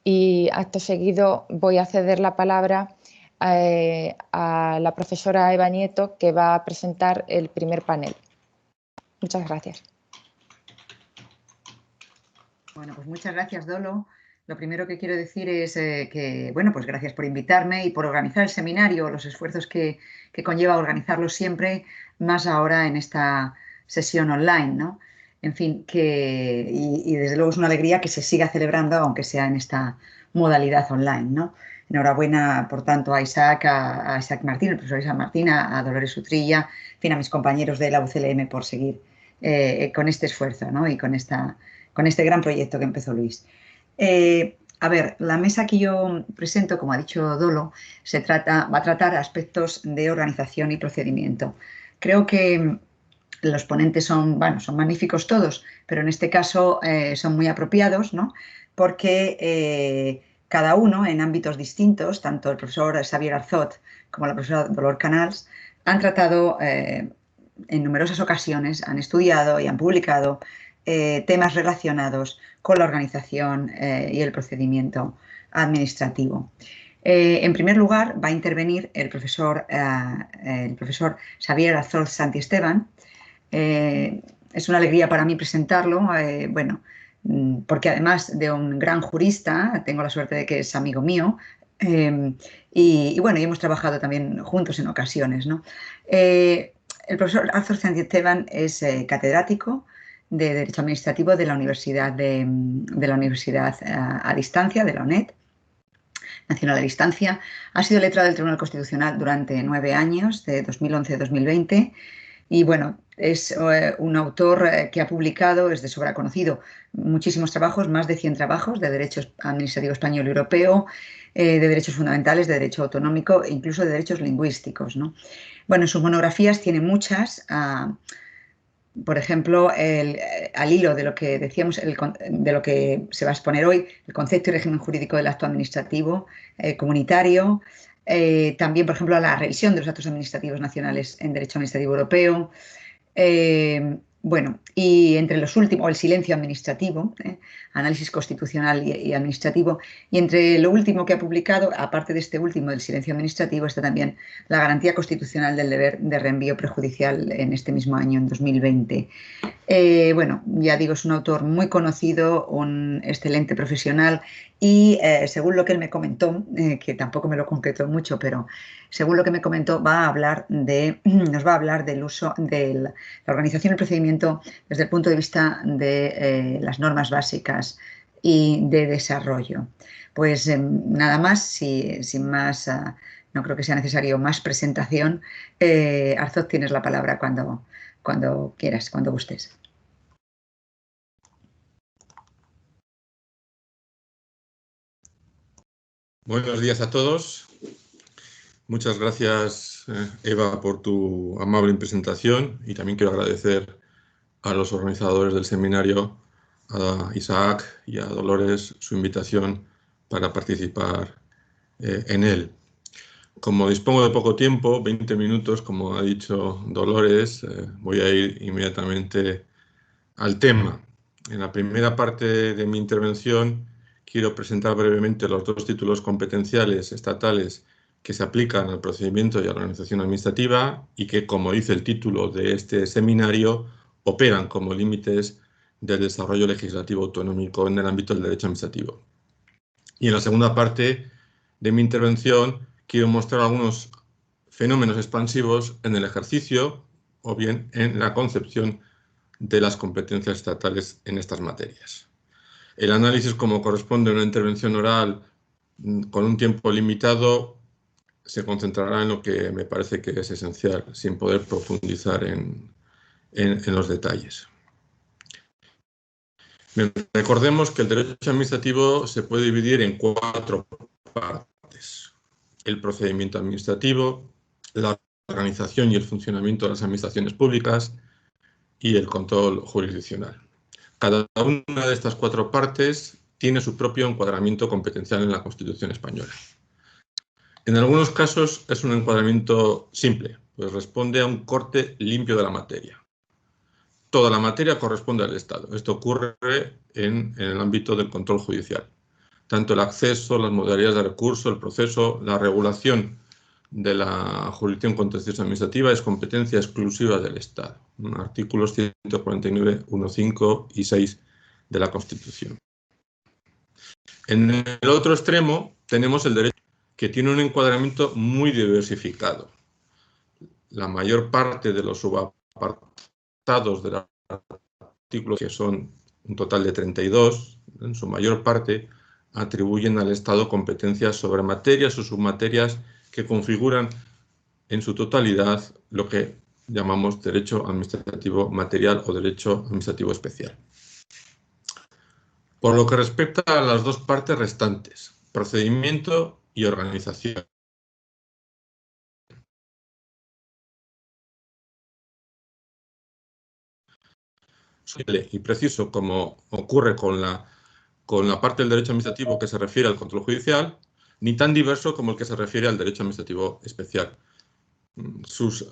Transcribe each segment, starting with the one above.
y acto seguido voy a ceder la palabra a la profesora Eva Nieto, que va a presentar el primer panel. Muchas gracias. Bueno, pues muchas gracias, Dolo. Lo primero que quiero decir es que, bueno, pues gracias por invitarme y por organizar el seminario, los esfuerzos que conlleva organizarlo siempre, más ahora en esta sesión online, ¿no? En fin, y desde luego es una alegría que se siga celebrando, aunque sea en esta modalidad online, ¿no? Enhorabuena, por tanto, a Isaac Martín, el profesor Isaac Martín, a Dolores Utrilla, en fin, a mis compañeros de la UCLM por seguir con este esfuerzo, ¿no? Y con este gran proyecto que empezó Luis. A ver, la mesa que yo presento, como ha dicho Dolo, va a tratar aspectos de organización y procedimiento. Creo que los ponentes son magníficos todos, pero en este caso son muy apropiados, ¿no? Porque cada uno en ámbitos distintos, tanto el profesor Xavier Arzot como la profesora Dolor Canals, han tratado en numerosas ocasiones, han estudiado y han publicado temas relacionados con la organización y el procedimiento administrativo. En primer lugar, va a intervenir el profesor Xavier Arzot Santiesteban. Es una alegría para mí presentarlo, porque además de un gran jurista, tengo la suerte de que es amigo mío, y hemos trabajado también juntos en ocasiones, ¿no? El profesor Arzot Santiesteban es catedrático de Derecho Administrativo de la Universidad a Distancia, de la UNED, Nacional a Distancia. Ha sido letrado del Tribunal Constitucional durante 9 años, de 2011 a 2020. Y bueno, es un autor que ha publicado, es de sobra conocido, muchísimos trabajos, más de 100 trabajos de Derecho Administrativo Español y Europeo, de Derechos Fundamentales, de Derecho Autonómico e incluso de Derechos Lingüísticos, ¿no? Bueno, en sus monografías tiene muchas. Por ejemplo, al hilo de lo que decíamos, de lo que se va a exponer hoy, el concepto y régimen jurídico del acto administrativo comunitario, también, por ejemplo, la revisión de los actos administrativos nacionales en Derecho Administrativo Europeo, y entre los últimos, el silencio administrativo, análisis constitucional y administrativo, y entre lo último que ha publicado, aparte de este último del silencio administrativo, está también la garantía constitucional del deber de reenvío prejudicial en este mismo año, en 2020. Ya digo, es un autor muy conocido, un excelente profesional y según lo que él me comentó, que tampoco me lo concretó mucho, pero según lo que me comentó, nos va a hablar del uso de la organización y el procedimiento desde el punto de vista de las normas básicas y de desarrollo. Pues nada más, sin más, no creo que sea necesario más presentación. Arzot, tienes la palabra cuando quieras, cuando gustes. Buenos días a todos. Muchas gracias, Eva, por tu amable presentación, y también quiero agradecer a los organizadores del seminario, a Isaac y a Dolores, su invitación para participar en él. Como dispongo de poco tiempo, 20 minutos, como ha dicho Dolores, voy a ir inmediatamente al tema. En la primera parte de mi intervención quiero presentar brevemente los 2 títulos competenciales estatales que se aplican al procedimiento y a la organización administrativa y que, como dice el título de este seminario, operan como límites del desarrollo legislativo autonómico en el ámbito del derecho administrativo. Y en la segunda parte de mi intervención quiero mostrar algunos fenómenos expansivos en el ejercicio o bien en la concepción de las competencias estatales en estas materias. El análisis, como corresponde a una intervención oral con un tiempo limitado, se concentrará en lo que me parece que es esencial, sin poder profundizar en los detalles. Recordemos que el derecho administrativo se puede dividir en 4 partes: el procedimiento administrativo, la organización y el funcionamiento de las administraciones públicas y el control jurisdiccional. Cada una de estas 4 partes tiene su propio encuadramiento competencial en la Constitución española. En algunos casos es un encuadramiento simple, pues responde a un corte limpio de la materia. Toda la materia corresponde al Estado. Esto ocurre en el ámbito del control judicial. tanto el acceso, las modalidades de recurso, el proceso, la regulación de la jurisdicción contenciosa administrativa es competencia exclusiva del Estado. Artículos 149, 1, 5 y 6 de la Constitución. En el otro extremo tenemos el derecho, que tiene un encuadramiento muy diversificado. La mayor parte de los subapartados del artículo, que son un total de 32, en su mayor parte atribuyen al Estado competencias sobre materias o submaterias que configuran en su totalidad lo que llamamos derecho administrativo material o derecho administrativo especial. Por lo que respecta a las dos partes restantes, procedimiento y organización. Y preciso, como ocurre con la parte del derecho administrativo que se refiere al control judicial, ni tan diverso como el que se refiere al derecho administrativo especial. Sus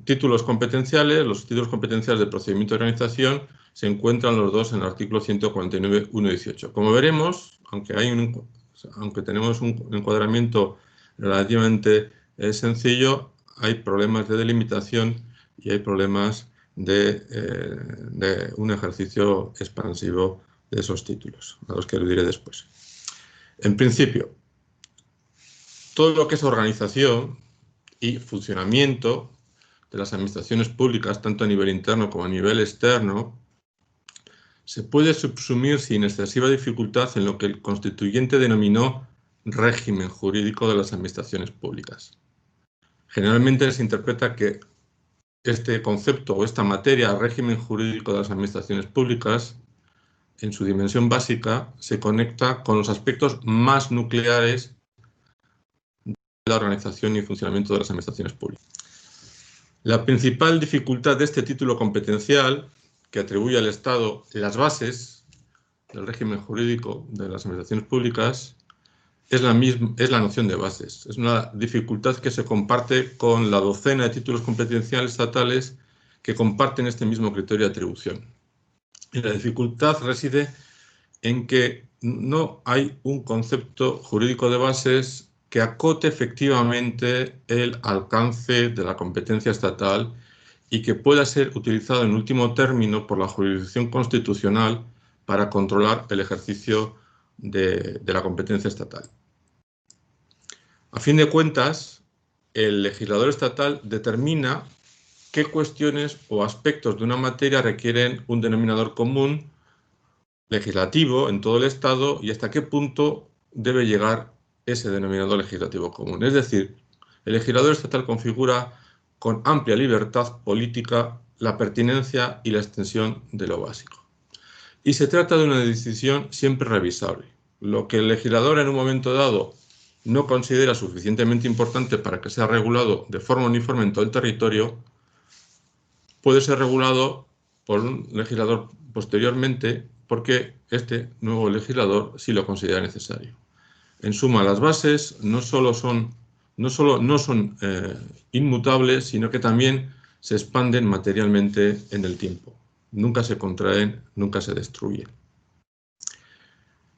títulos competenciales, los títulos competenciales de procedimiento de organización, se encuentran los dos en el artículo 149, 1 y 18. Como veremos, aunque tenemos un encuadramiento relativamente sencillo, hay problemas de delimitación y hay problemas de un ejercicio expansivo de esos títulos, a los que aludiré después. En principio, todo lo que es organización y funcionamiento de las administraciones públicas, tanto a nivel interno como a nivel externo, se puede subsumir sin excesiva dificultad en lo que el constituyente denominó régimen jurídico de las administraciones públicas. Generalmente se interpreta que este concepto o esta materia, régimen jurídico de las administraciones públicas, en su dimensión básica, se conecta con los aspectos más nucleares de la organización y funcionamiento de las administraciones públicas. La principal dificultad de este título competencial, que atribuye al Estado las bases del régimen jurídico de las administraciones públicas, es la noción de bases. Es una dificultad que se comparte con la docena de títulos competenciales estatales que comparten este mismo criterio de atribución. Y la dificultad reside en que no hay un concepto jurídico de bases que acote efectivamente el alcance de la competencia estatal y que pueda ser utilizado en último término por la jurisdicción constitucional para controlar el ejercicio de la competencia estatal. A fin de cuentas, el legislador estatal determina qué cuestiones o aspectos de una materia requieren un denominador común legislativo en todo el Estado y hasta qué punto debe llegar ese denominador legislativo común. Es decir, el legislador estatal configura con amplia libertad política la pertinencia y la extensión de lo básico. Y se trata de una decisión siempre revisable. Lo que el legislador en un momento dado no considera suficientemente importante para que sea regulado de forma uniforme en todo el territorio, puede ser regulado por un legislador posteriormente porque este nuevo legislador sí lo considera necesario. En suma, las bases no solo no son inmutables, sino que también se expanden materialmente en el tiempo. Nunca se contraen, nunca se destruyen.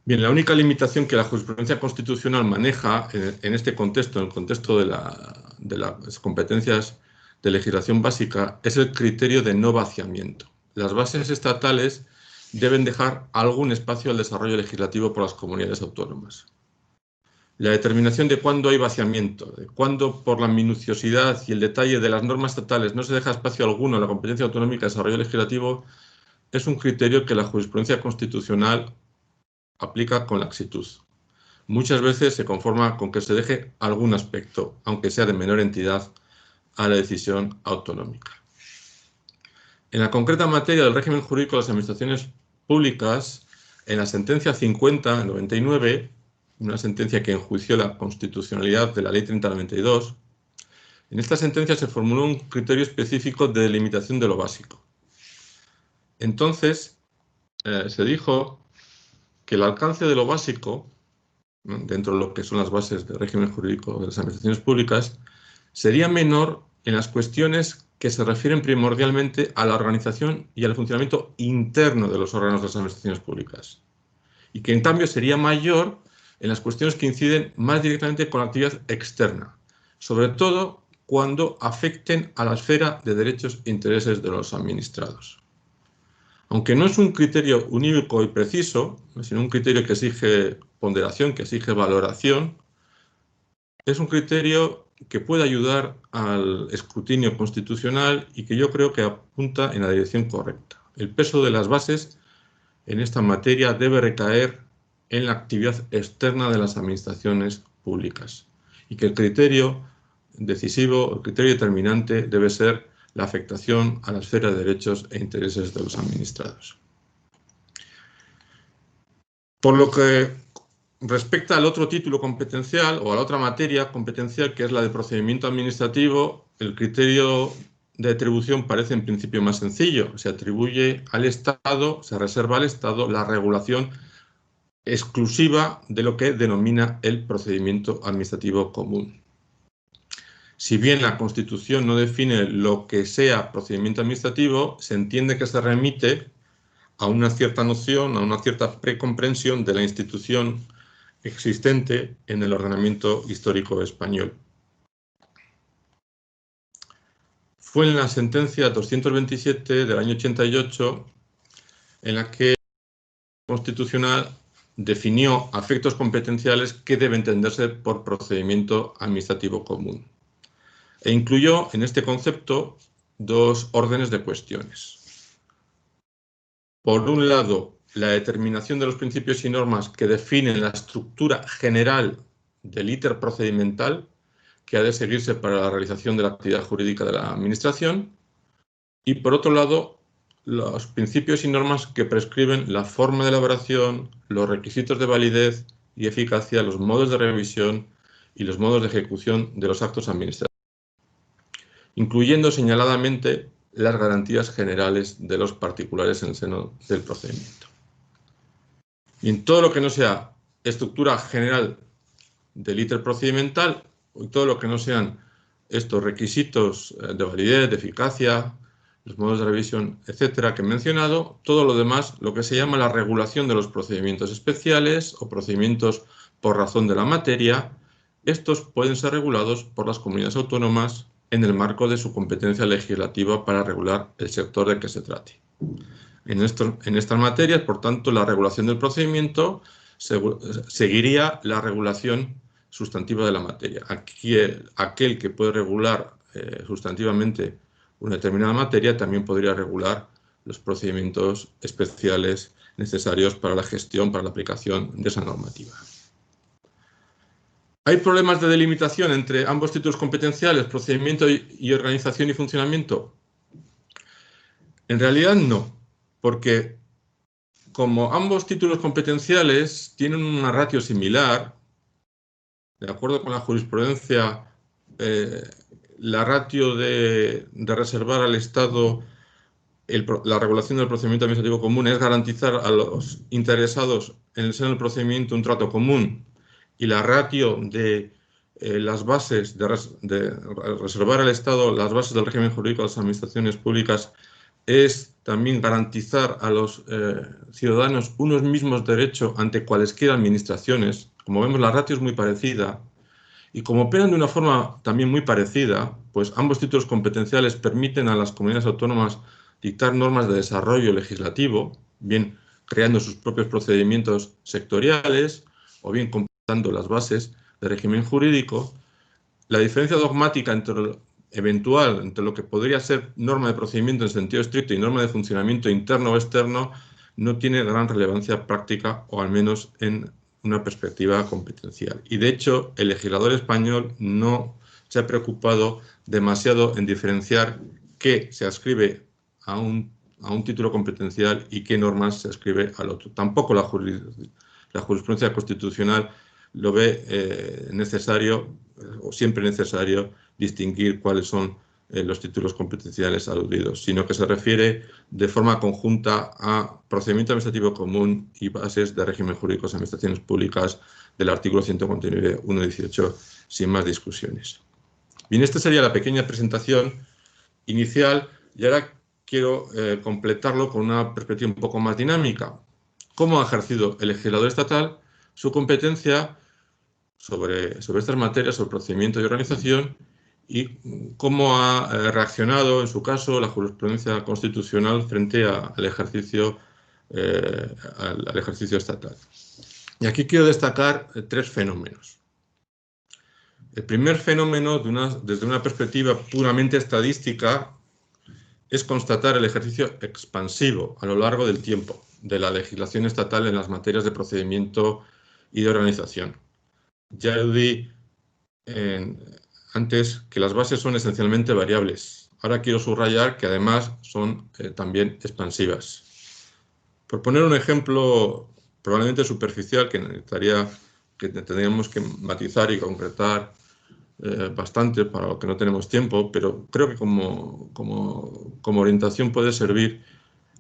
Bien, la única limitación que la jurisprudencia constitucional maneja en este contexto, en el contexto de las competencias de legislación básica, es el criterio de no vaciamiento. Las bases estatales deben dejar algún espacio al desarrollo legislativo por las comunidades autónomas. La determinación de cuándo hay vaciamiento, de cuándo por la minuciosidad y el detalle de las normas estatales no se deja espacio alguno a la competencia autonómica de desarrollo legislativo, es un criterio que la jurisprudencia constitucional aplica con laxitud. Muchas veces se conforma con que se deje algún aspecto, aunque sea de menor entidad, a la decisión autonómica. En la concreta materia del régimen jurídico de las administraciones públicas, en la sentencia 50/99, una sentencia que enjuició la constitucionalidad de la Ley 30/92, en esta sentencia se formuló un criterio específico de delimitación de lo básico. Entonces, se dijo que el alcance de lo básico, ¿no?, dentro de lo que son las bases del régimen jurídico de las administraciones públicas, sería menor en las cuestiones que se refieren primordialmente a la organización y al funcionamiento interno de los órganos de las administraciones públicas, y que en cambio sería mayor en las cuestiones que inciden más directamente con la actividad externa, sobre todo cuando afecten a la esfera de derechos e intereses de los administrados. Aunque no es un criterio unívoco y preciso, sino un criterio que exige ponderación, que exige valoración, es un criterio que puede ayudar al escrutinio constitucional y que yo creo que apunta en la dirección correcta. El peso de las bases en esta materia debe recaer en la actividad externa de las administraciones públicas y que el criterio decisivo, el criterio determinante debe ser la afectación a la esfera de derechos e intereses de los administrados. Por lo que respecta al otro título competencial o a la otra materia competencial, que es la de procedimiento administrativo, el criterio de atribución parece en principio más sencillo. Se atribuye al Estado, se reserva al Estado la regulación exclusiva de lo que denomina el procedimiento administrativo común. Si bien la Constitución no define lo que sea procedimiento administrativo, se entiende que se remite a una cierta noción, a una cierta precomprensión de la institución existente en el ordenamiento histórico español. Fue en la sentencia 227 del año 88 en la que el Constitucional definió afectos competenciales que debe entenderse por procedimiento administrativo común e incluyó en este concepto dos órdenes de cuestiones. Por un lado, la determinación de los principios y normas que definen la estructura general del íter procedimental que ha de seguirse para la realización de la actividad jurídica de la Administración, y por otro lado, los principios y normas que prescriben la forma de elaboración, los requisitos de validez y eficacia, los modos de revisión y los modos de ejecución de los actos administrativos, incluyendo señaladamente las garantías generales de los particulares en el seno del procedimiento. Y en todo lo que no sea estructura general del íter procedimental, y todo lo que no sean estos requisitos de validez, de eficacia, los modos de revisión, etcétera, que he mencionado, todo lo demás, lo que se llama la regulación de los procedimientos especiales o procedimientos por razón de la materia, estos pueden ser regulados por las comunidades autónomas en el marco de su competencia legislativa para regular el sector de que se trate. En estas materias, por tanto, la regulación del procedimiento seguiría la regulación sustantiva de la materia. Aquí, aquel que puede regular sustantivamente una determinada materia también podría regular los procedimientos especiales necesarios para la gestión, para la aplicación de esa normativa. ¿Hay problemas de delimitación entre ambos títulos competenciales, procedimiento y organización y funcionamiento? En realidad no, porque como ambos títulos competenciales tienen una ratio similar, de acuerdo con la jurisprudencia, la ratio de reservar al Estado la regulación del procedimiento administrativo común es garantizar a los interesados en el seno del procedimiento un trato común, y la ratio de las bases de reservar al Estado las bases del régimen jurídico de las administraciones públicas es también garantizar a los ciudadanos unos mismos derechos ante cualesquiera administraciones. Como vemos, la ratio es muy parecida, y como operan de una forma también muy parecida, pues ambos títulos competenciales permiten a las comunidades autónomas dictar normas de desarrollo legislativo, bien creando sus propios procedimientos sectoriales o bien completando las bases del régimen jurídico. La diferencia dogmática eventual entre lo que podría ser norma de procedimiento en sentido estricto y norma de funcionamiento interno o externo no tiene gran relevancia práctica, o al menos en una perspectiva competencial. Y de hecho, el legislador español no se ha preocupado demasiado en diferenciar qué se adscribe a un título competencial y qué normas se adscribe al otro. Tampoco la jurisprudencia constitucional lo ve necesario o siempre necesario distinguir cuáles son los títulos competenciales aludidos, sino que se refiere de forma conjunta a procedimiento administrativo común y bases de régimen jurídico de administraciones públicas del artículo 149.1.18, sin más discusiones. Bien, esta sería la pequeña presentación inicial, y ahora quiero completarlo con una perspectiva un poco más dinámica. cómo ha ejercido el legislador estatal su competencia sobre estas materias, sobre procedimiento y organización, y cómo ha reaccionado, en su caso, la jurisprudencia constitucional frente al ejercicio estatal. Y aquí quiero destacar tres fenómenos. El primer fenómeno, desde una perspectiva puramente estadística, es constatar el ejercicio expansivo a lo largo del tiempo de la legislación estatal en las materias de procedimiento y de organización. Ya di antes que las bases son esencialmente variables. Ahora quiero subrayar que además son también expansivas. Por poner un ejemplo probablemente superficial que tendríamos que matizar y concretar bastante, para lo que no tenemos tiempo, pero creo que como orientación puede servir.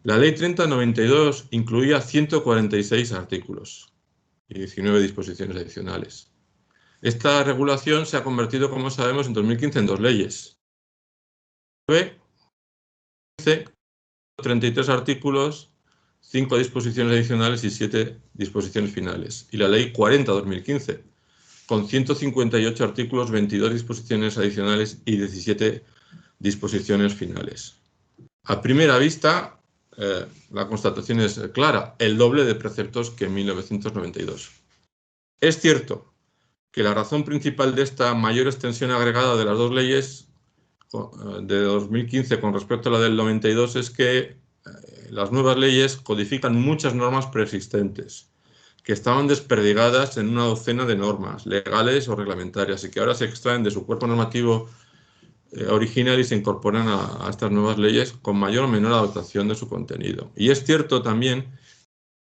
La Ley 3092 incluía 146 artículos y 19 disposiciones adicionales. Esta regulación se ha convertido, como sabemos, en 2015 en 2 leyes. 33 artículos, 5 disposiciones adicionales y 7 disposiciones finales. Y la Ley 40/2015, con 158 artículos, 22 disposiciones adicionales y 17 disposiciones finales. A primera vista, la constatación es clara, el doble de preceptos que en 1992. Es cierto que la razón principal de esta mayor extensión agregada de las 2 leyes de 2015 con respecto a la del 92 es que las nuevas leyes codifican muchas normas preexistentes que estaban desperdigadas en una docena de normas legales o reglamentarias y que ahora se extraen de su cuerpo normativo original y se incorporan a estas nuevas leyes con mayor o menor adaptación de su contenido. Y es cierto también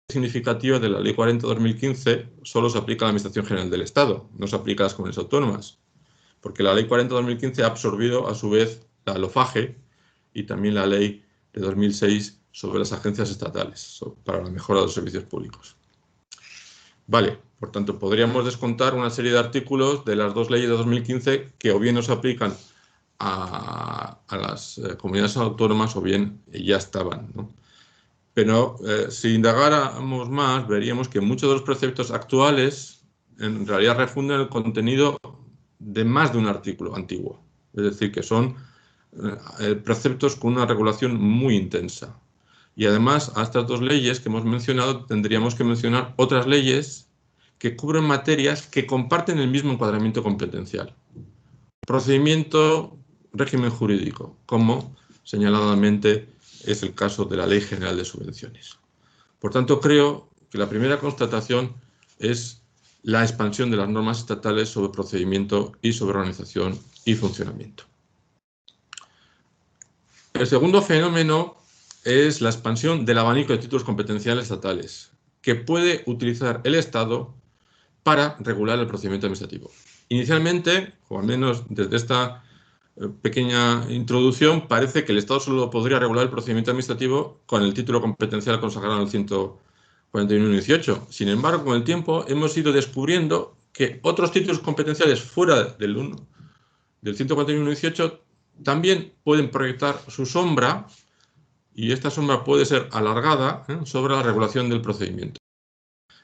que significativa de la Ley 40/2015 solo se aplica a la Administración General del Estado, no se aplica a las comunidades autónomas, porque la Ley 40/2015 ha absorbido a su vez la LOFAGE y también la Ley de 2006 sobre las agencias estatales para la mejora de los servicios públicos. Vale, por tanto, podríamos descontar una serie de artículos de las 2 leyes de 2015 que o bien no se aplican a las comunidades autónomas o bien ya estaban, ¿no? Pero si indagáramos más, veríamos que muchos de los preceptos actuales en realidad refunden el contenido de más de un artículo antiguo. Es decir, que son preceptos con una regulación muy intensa. Y además, a estas 2 leyes que hemos mencionado, tendríamos que mencionar otras leyes que cubren materias que comparten el mismo encuadramiento competencial. Procedimiento, régimen jurídico, como señaladamente es el caso de la Ley General de Subvenciones. Por tanto, creo que la primera constatación es la expansión de las normas estatales sobre procedimiento y sobre organización y funcionamiento. El segundo fenómeno es la expansión del abanico de títulos competenciales estatales que puede utilizar el Estado para regular el procedimiento administrativo. Inicialmente, o al menos desde esta pequeña introducción, parece que el Estado solo podría regular el procedimiento administrativo con el título competencial consagrado en el 141.18. Sin embargo, con el tiempo hemos ido descubriendo que otros títulos competenciales fuera del 141.18 también pueden proyectar su sombra, y esta sombra puede ser alargada sobre la regulación del procedimiento.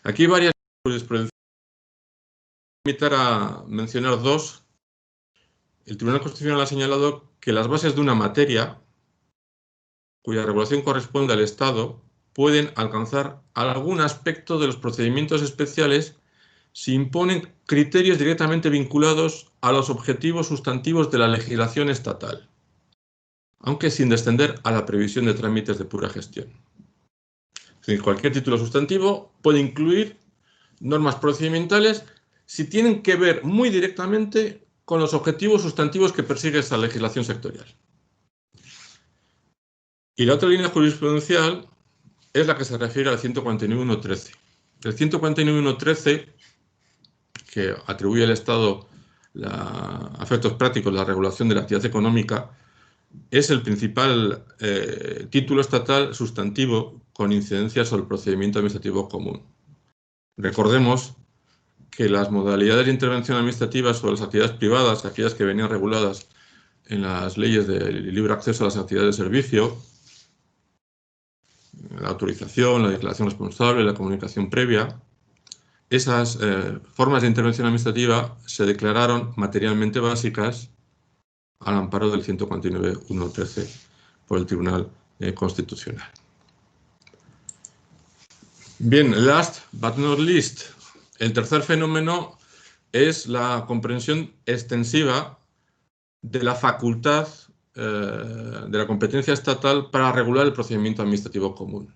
Aquí hay varias jurisprudencias. Voy a limitar a mencionar 2. El Tribunal Constitucional ha señalado que las bases de una materia cuya regulación corresponde al Estado pueden alcanzar algún aspecto de los procedimientos especiales si imponen criterios directamente vinculados a los objetivos sustantivos de la legislación estatal, aunque sin descender a la previsión de trámites de pura gestión. Es decir, cualquier título sustantivo puede incluir normas procedimentales si tienen que ver muy directamente con los objetivos sustantivos que persigue esa legislación sectorial. Y la otra línea jurisprudencial es la que se refiere al 141.1.13. El 141.1.13, que atribuye al Estado a efectos prácticos la regulación de la actividad económica, es el principal título estatal sustantivo con incidencia sobre el procedimiento administrativo común. Recordemos que las modalidades de intervención administrativa sobre las actividades privadas, aquellas que venían reguladas en las leyes de libre acceso a las actividades de servicio, la autorización, la declaración responsable, la comunicación previa, esas formas de intervención administrativa se declararon materialmente básicas al amparo del 149.1.13 por el Tribunal Constitucional. Bien, last but not least, el tercer fenómeno es la comprensión extensiva de la facultad de la competencia estatal para regular el procedimiento administrativo común.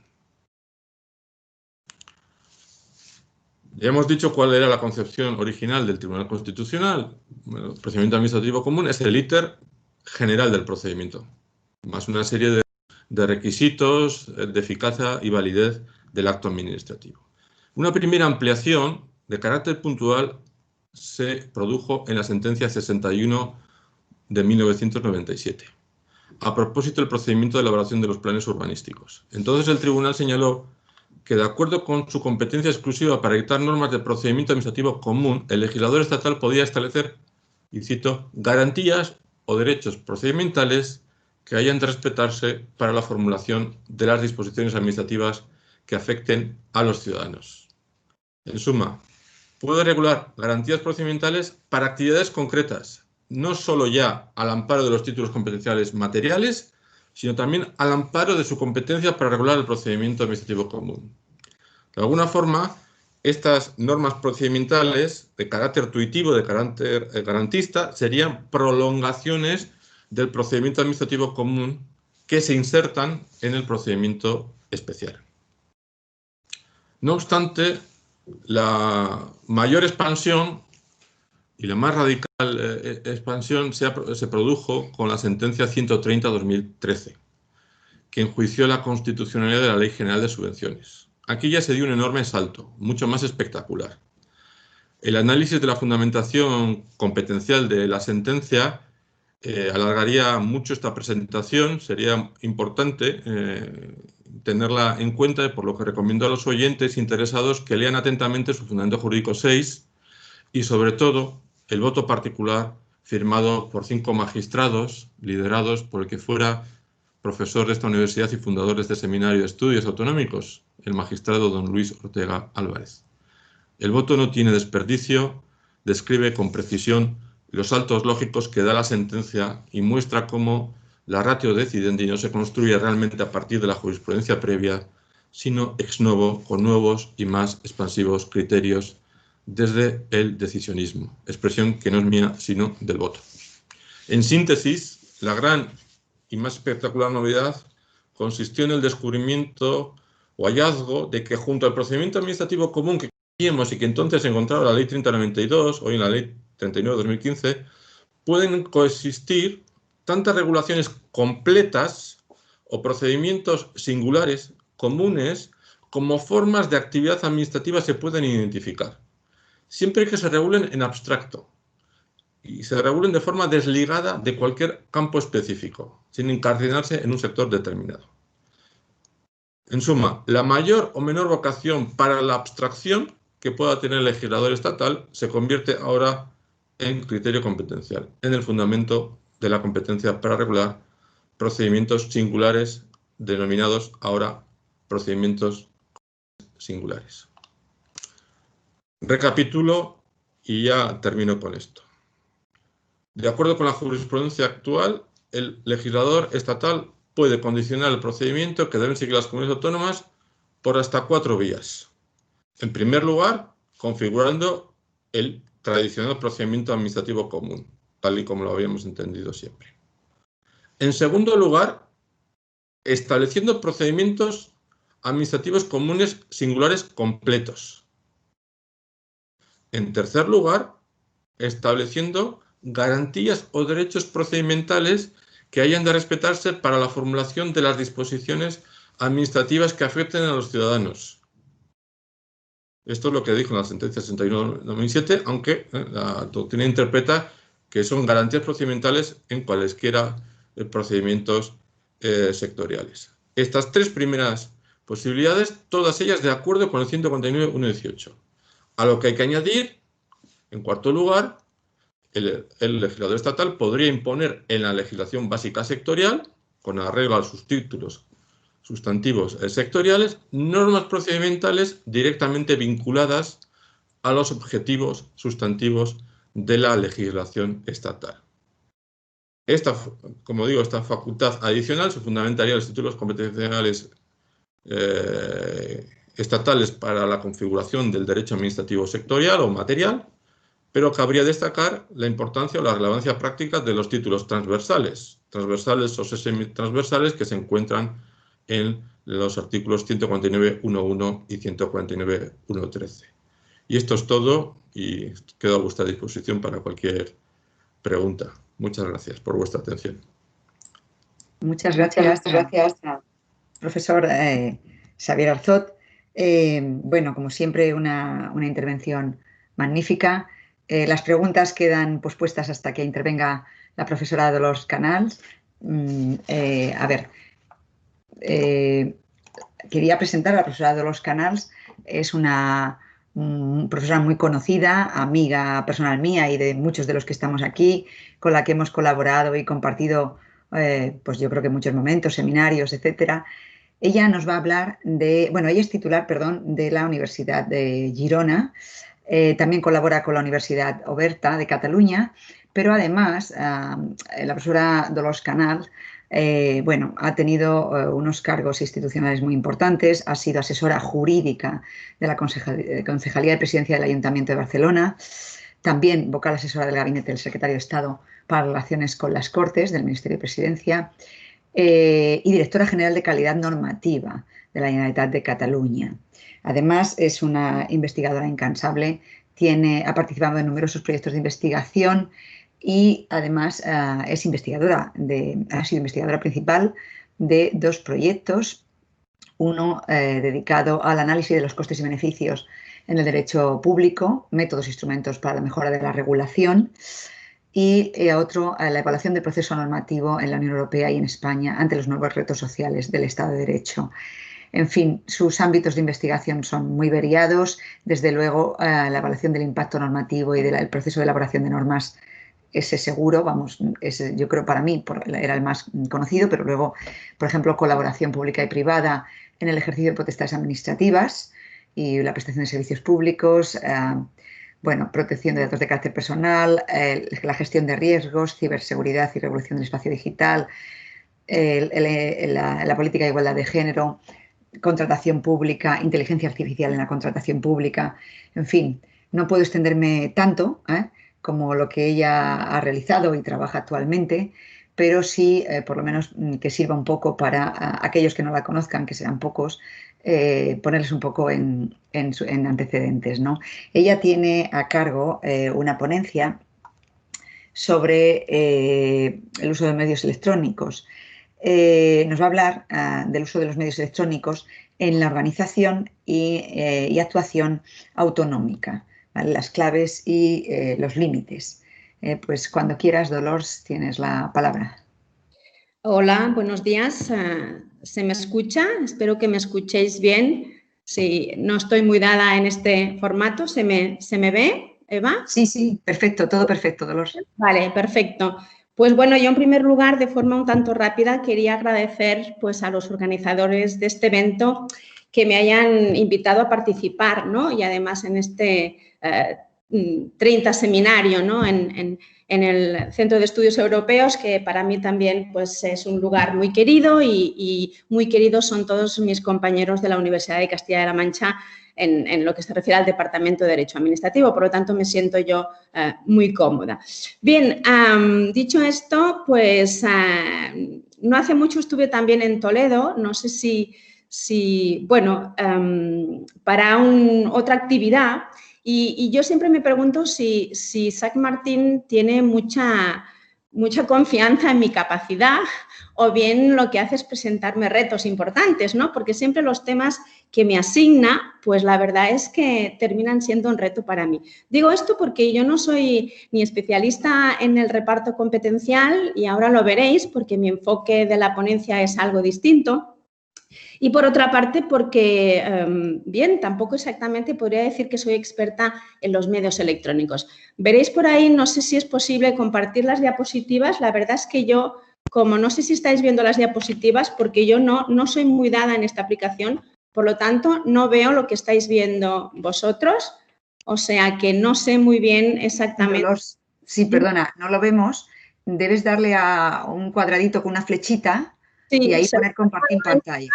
Ya hemos dicho cuál era la concepción original del Tribunal Constitucional. Bueno, el procedimiento administrativo común es el íter general del procedimiento, más una serie de requisitos de eficacia y validez del acto administrativo. Una primera ampliación de carácter puntual se produjo en la sentencia 61 de 1997, a propósito del procedimiento de elaboración de los planes urbanísticos. Entonces el tribunal señaló que, de acuerdo con su competencia exclusiva para dictar normas de procedimiento administrativo común, el legislador estatal podía establecer, y cito, garantías o derechos procedimentales que hayan de respetarse para la formulación de las disposiciones administrativas que afecten a los ciudadanos. En suma, puede regular garantías procedimentales para actividades concretas, no solo ya al amparo de los títulos competenciales materiales, sino también al amparo de su competencia para regular el procedimiento administrativo común. De alguna forma, estas normas procedimentales de carácter tuitivo, de carácter garantista, serían prolongaciones del procedimiento administrativo común que se insertan en el procedimiento especial. No obstante, la mayor expansión y la más radical expansión se produjo con la sentencia 130/2013, que enjuició la constitucionalidad de la Ley General de Subvenciones. Aquí ya se dio un enorme salto, mucho más espectacular. El análisis de la fundamentación competencial de la sentencia alargaría mucho esta presentación. Sería importante tenerla en cuenta, por lo que recomiendo a los oyentes interesados que lean atentamente su Fundamento Jurídico 6 y, sobre todo, el voto particular firmado por 5 magistrados, liderados por el que fuera profesor de esta universidad y fundador de este seminario de estudios autonómicos, el magistrado don Luis Ortega Álvarez. El voto no tiene desperdicio, describe con precisión los saltos lógicos que da la sentencia y muestra cómo la ratio decidendi no se construye realmente a partir de la jurisprudencia previa, sino ex novo, con nuevos y más expansivos criterios desde el decisionismo, expresión que no es mía, sino del voto. En síntesis, la gran y más espectacular novedad consistió en el descubrimiento o hallazgo de que, junto al procedimiento administrativo común que conocíamos y que entonces se encontraba en la Ley 3092, hoy en la Ley 39/2015, pueden coexistir tantas regulaciones completas o procedimientos singulares comunes como formas de actividad administrativa se pueden identificar, siempre que se regulen en abstracto y se regulen de forma desligada de cualquier campo específico, sin incardinarse en un sector determinado. En suma, la mayor o menor vocación para la abstracción que pueda tener el legislador estatal se convierte ahora en criterio competencial, en el fundamento de la competencia para regular procedimientos singulares, denominados ahora procedimientos singulares. Recapitulo y ya termino con esto. De acuerdo con la jurisprudencia actual, el legislador estatal puede condicionar el procedimiento que deben seguir las comunidades autónomas por hasta 4 vías. En primer lugar, configurando el tradicional procedimiento administrativo común, tal y como lo habíamos entendido siempre. En segundo lugar, estableciendo procedimientos administrativos comunes singulares completos. En tercer lugar, estableciendo garantías o derechos procedimentales que hayan de respetarse para la formulación de las disposiciones administrativas que afecten a los ciudadanos. Esto es lo que dijo en la sentencia 61/2007, aunque la doctrina interpreta que son garantías procedimentales en cualesquiera procedimientos sectoriales. Estas 3 primeras posibilidades, todas ellas de acuerdo con el 149/118. A lo que hay que añadir, en cuarto lugar, el legislador estatal podría imponer en la legislación básica sectorial, con arreglo a sus títulos sustantivos sectoriales, normas procedimentales directamente vinculadas a los objetivos sustantivos de la legislación estatal. Como digo, esta facultad adicional se fundamentaría en los títulos competenciales estatales para la configuración del derecho administrativo sectorial o material, pero cabría destacar la importancia o la relevancia práctica de los títulos transversales o semitransversales que se encuentran en los artículos 149.1.1 y 149.1.13. Y esto es todo y quedo a vuestra disposición para cualquier pregunta. Muchas gracias por vuestra atención. Muchas gracias, profesor Xavier Arzot. Bueno, como siempre, una intervención magnífica. Las preguntas quedan pospuestas hasta que intervenga la profesora Dolors Canals. A ver, quería presentar a la profesora Dolors Canals. Es una profesora muy conocida, amiga personal mía y de muchos de los que estamos aquí, con la que hemos colaborado y compartido, pues yo creo que muchos momentos, seminarios, etcétera. Ella nos va a hablar de, bueno, ella es titular, perdón, de la Universidad de Girona. También colabora con la Universidad Oberta de Cataluña, pero además la profesora Dolors Canals bueno, ha tenido unos cargos institucionales muy importantes, ha sido asesora jurídica de la Concejalía de Presidencia del Ayuntamiento de Barcelona, también vocal asesora del Gabinete del Secretario de Estado para Relaciones con las Cortes del Ministerio de Presidencia y directora general de Calidad Normativa de la Generalitat de Cataluña. Además, es una investigadora incansable, ha participado en numerosos proyectos de investigación y además ha sido investigadora principal de dos proyectos, uno dedicado al análisis de los costes y beneficios en el derecho público, métodos e instrumentos para la mejora de la regulación, y otro, la evaluación del proceso normativo en la Unión Europea y en España ante los nuevos retos sociales del Estado de Derecho. En fin, sus ámbitos de investigación son muy variados, desde luego la evaluación del impacto normativo y el proceso de elaboración de normas. Ese seguro, vamos, yo creo para mí era el más conocido, pero luego, por ejemplo, colaboración pública y privada en el ejercicio de potestades administrativas y la prestación de servicios públicos, bueno, protección de datos de carácter personal, la gestión de riesgos, ciberseguridad y regulación del espacio digital, la política de igualdad de género, contratación pública, inteligencia artificial en la contratación pública, en fin, no puedo extenderme tanto, como lo que ella ha realizado y trabaja actualmente, pero sí, por lo menos, que sirva un poco para aquellos que no la conozcan, que sean pocos, ponerles un poco en antecedentes, ¿no? Ella tiene a cargo una ponencia sobre el uso de medios electrónicos. Nos va a hablar del uso de los medios electrónicos en la organización y actuación autonómica, ¿vale? Las claves y los límites. Pues cuando quieras, Dolors, tienes la palabra. Hola, buenos días. ¿Se me escucha? Espero que me escuchéis bien. Sí, no estoy muy dada en este formato. ¿Se me ve, Eva? Sí, perfecto, todo perfecto, Dolors. Vale, perfecto. Pues bueno, yo en primer lugar, de forma un tanto rápida, quería agradecer pues, a los organizadores de este evento que me hayan invitado a participar, ¿no? Y además en este 30 seminario, ¿no? en el Centro de Estudios Europeos, que para mí también pues, es un lugar muy querido y muy queridos son todos mis compañeros de la Universidad de Castilla-La Mancha en lo que se refiere al Departamento de Derecho Administrativo. Por lo tanto, me siento yo muy cómoda. Bien, dicho esto, pues no hace mucho estuve también en Toledo, no sé si bueno, para otra actividad. Y yo siempre me pregunto si Isaac Martín tiene mucha confianza en mi capacidad o bien lo que hace es presentarme retos importantes, ¿no? Porque siempre los temas que me asigna, pues la verdad es que terminan siendo un reto para mí. Digo esto porque yo no soy ni especialista en el reparto competencial y ahora lo veréis porque mi enfoque de la ponencia es algo distinto. Y por otra parte, porque, bien, tampoco exactamente podría decir que soy experta en los medios electrónicos. Veréis por ahí, no sé si es posible compartir las diapositivas. La verdad es que yo como no sé si estáis viendo las diapositivas, porque yo no soy muy dada en esta aplicación, por lo tanto, no veo lo que estáis viendo vosotros, o sea que no sé muy bien exactamente. Sí, perdona, no lo vemos. Debes darle a un cuadradito con una flechita y ahí poner compartir pantalla.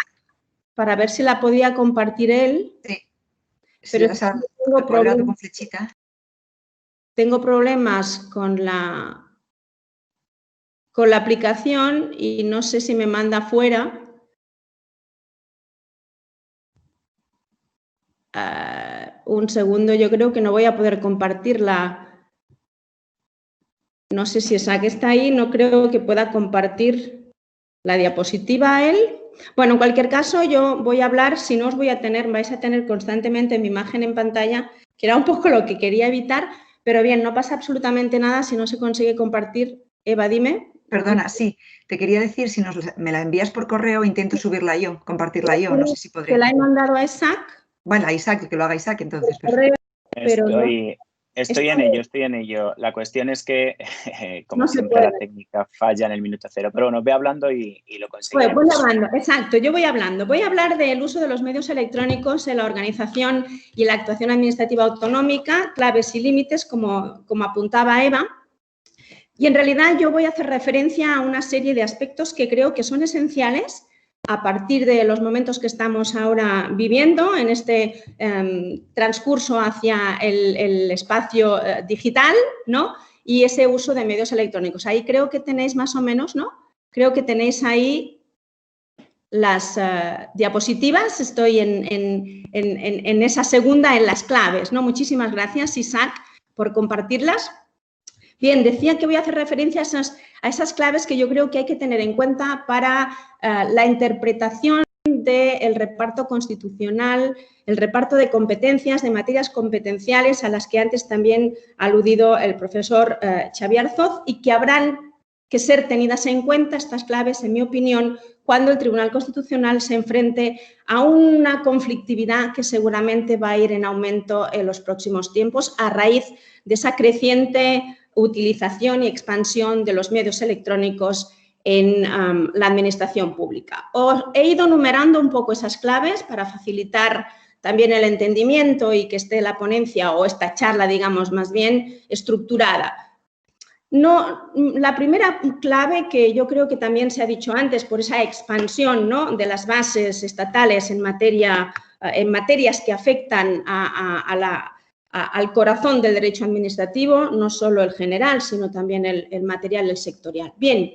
Para ver si la podía compartir él. Sí. Pero si tengo cuadrado con flechita. Tengo problemas con la aplicación y no sé si me manda fuera. Un segundo, yo creo que no voy a poder compartirla. No sé si esa que está ahí, no creo que pueda compartir la diapositiva a él. Bueno, en cualquier caso, yo voy a hablar, si no os vais a tener constantemente mi imagen en pantalla, que era un poco lo que quería evitar, pero bien, no pasa absolutamente nada si no se consigue compartir. Eva, dime. Perdona, sí, te quería decir, si me la envías por correo, intento subirla yo, compartirla yo, no sé si podré. ¿Te la he mandado a Isaac? Bueno, a Isaac, que lo haga Isaac, entonces. Estoy en ello. La cuestión es que, como siempre, la técnica falla en el minuto cero. Pero bueno, ve hablando y lo conseguiremos. Voy hablando, exacto, yo voy hablando. Voy a hablar del uso de los medios electrónicos en la organización y la actuación administrativa autonómica, claves y límites, como apuntaba Eva. Y en realidad yo voy a hacer referencia a una serie de aspectos que creo que son esenciales a partir de los momentos que estamos ahora viviendo en este transcurso hacia el espacio digital, ¿no? Y ese uso de medios electrónicos. Ahí creo que tenéis más o menos, ¿no? Creo que tenéis ahí las diapositivas. Estoy en esa segunda, en las claves, ¿no? Muchísimas gracias, Isaac, por compartirlas. Bien, decía que voy a hacer referencia a esas claves que yo creo que hay que tener en cuenta para la interpretación del reparto constitucional, el reparto de competencias, de materias competenciales a las que antes también ha aludido el profesor Xavier Arzoz y que habrán que ser tenidas en cuenta estas claves, en mi opinión, cuando el Tribunal Constitucional se enfrente a una conflictividad que seguramente va a ir en aumento en los próximos tiempos a raíz de esa creciente utilización y expansión de los medios electrónicos en la administración pública. Os he ido numerando un poco esas claves para facilitar también el entendimiento y que esté la ponencia o esta charla, digamos, más bien estructurada. No, la primera clave que yo creo que también se ha dicho antes por esa expansión, ¿no?, de las bases estatales en materias que afectan al corazón del derecho administrativo, no solo el general, sino también el material, el sectorial. Bien,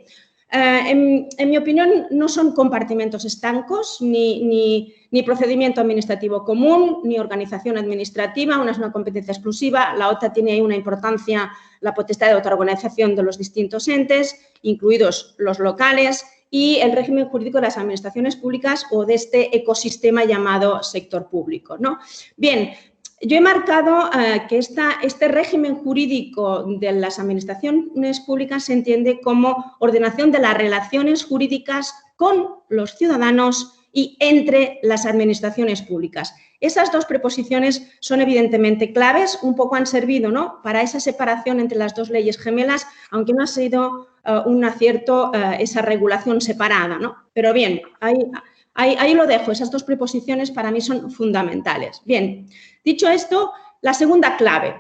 en mi opinión no son compartimentos estancos, ni procedimiento administrativo común, ni organización administrativa. Una es una competencia exclusiva, la otra tiene ahí una importancia, la potestad de autoorganización de los distintos entes, incluidos los locales, y el régimen jurídico de las administraciones públicas o de este ecosistema llamado sector público, ¿no? Bien, yo he marcado que este régimen jurídico de las administraciones públicas se entiende como ordenación de las relaciones jurídicas con los ciudadanos y entre las administraciones públicas. Esas dos preposiciones son evidentemente claves, un poco han servido, ¿no?, para esa separación entre las dos leyes gemelas, aunque no ha sido un acierto esa regulación separada, ¿no? Pero bien, ahí lo dejo, esas dos preposiciones para mí son fundamentales. Bien, dicho esto, la segunda clave.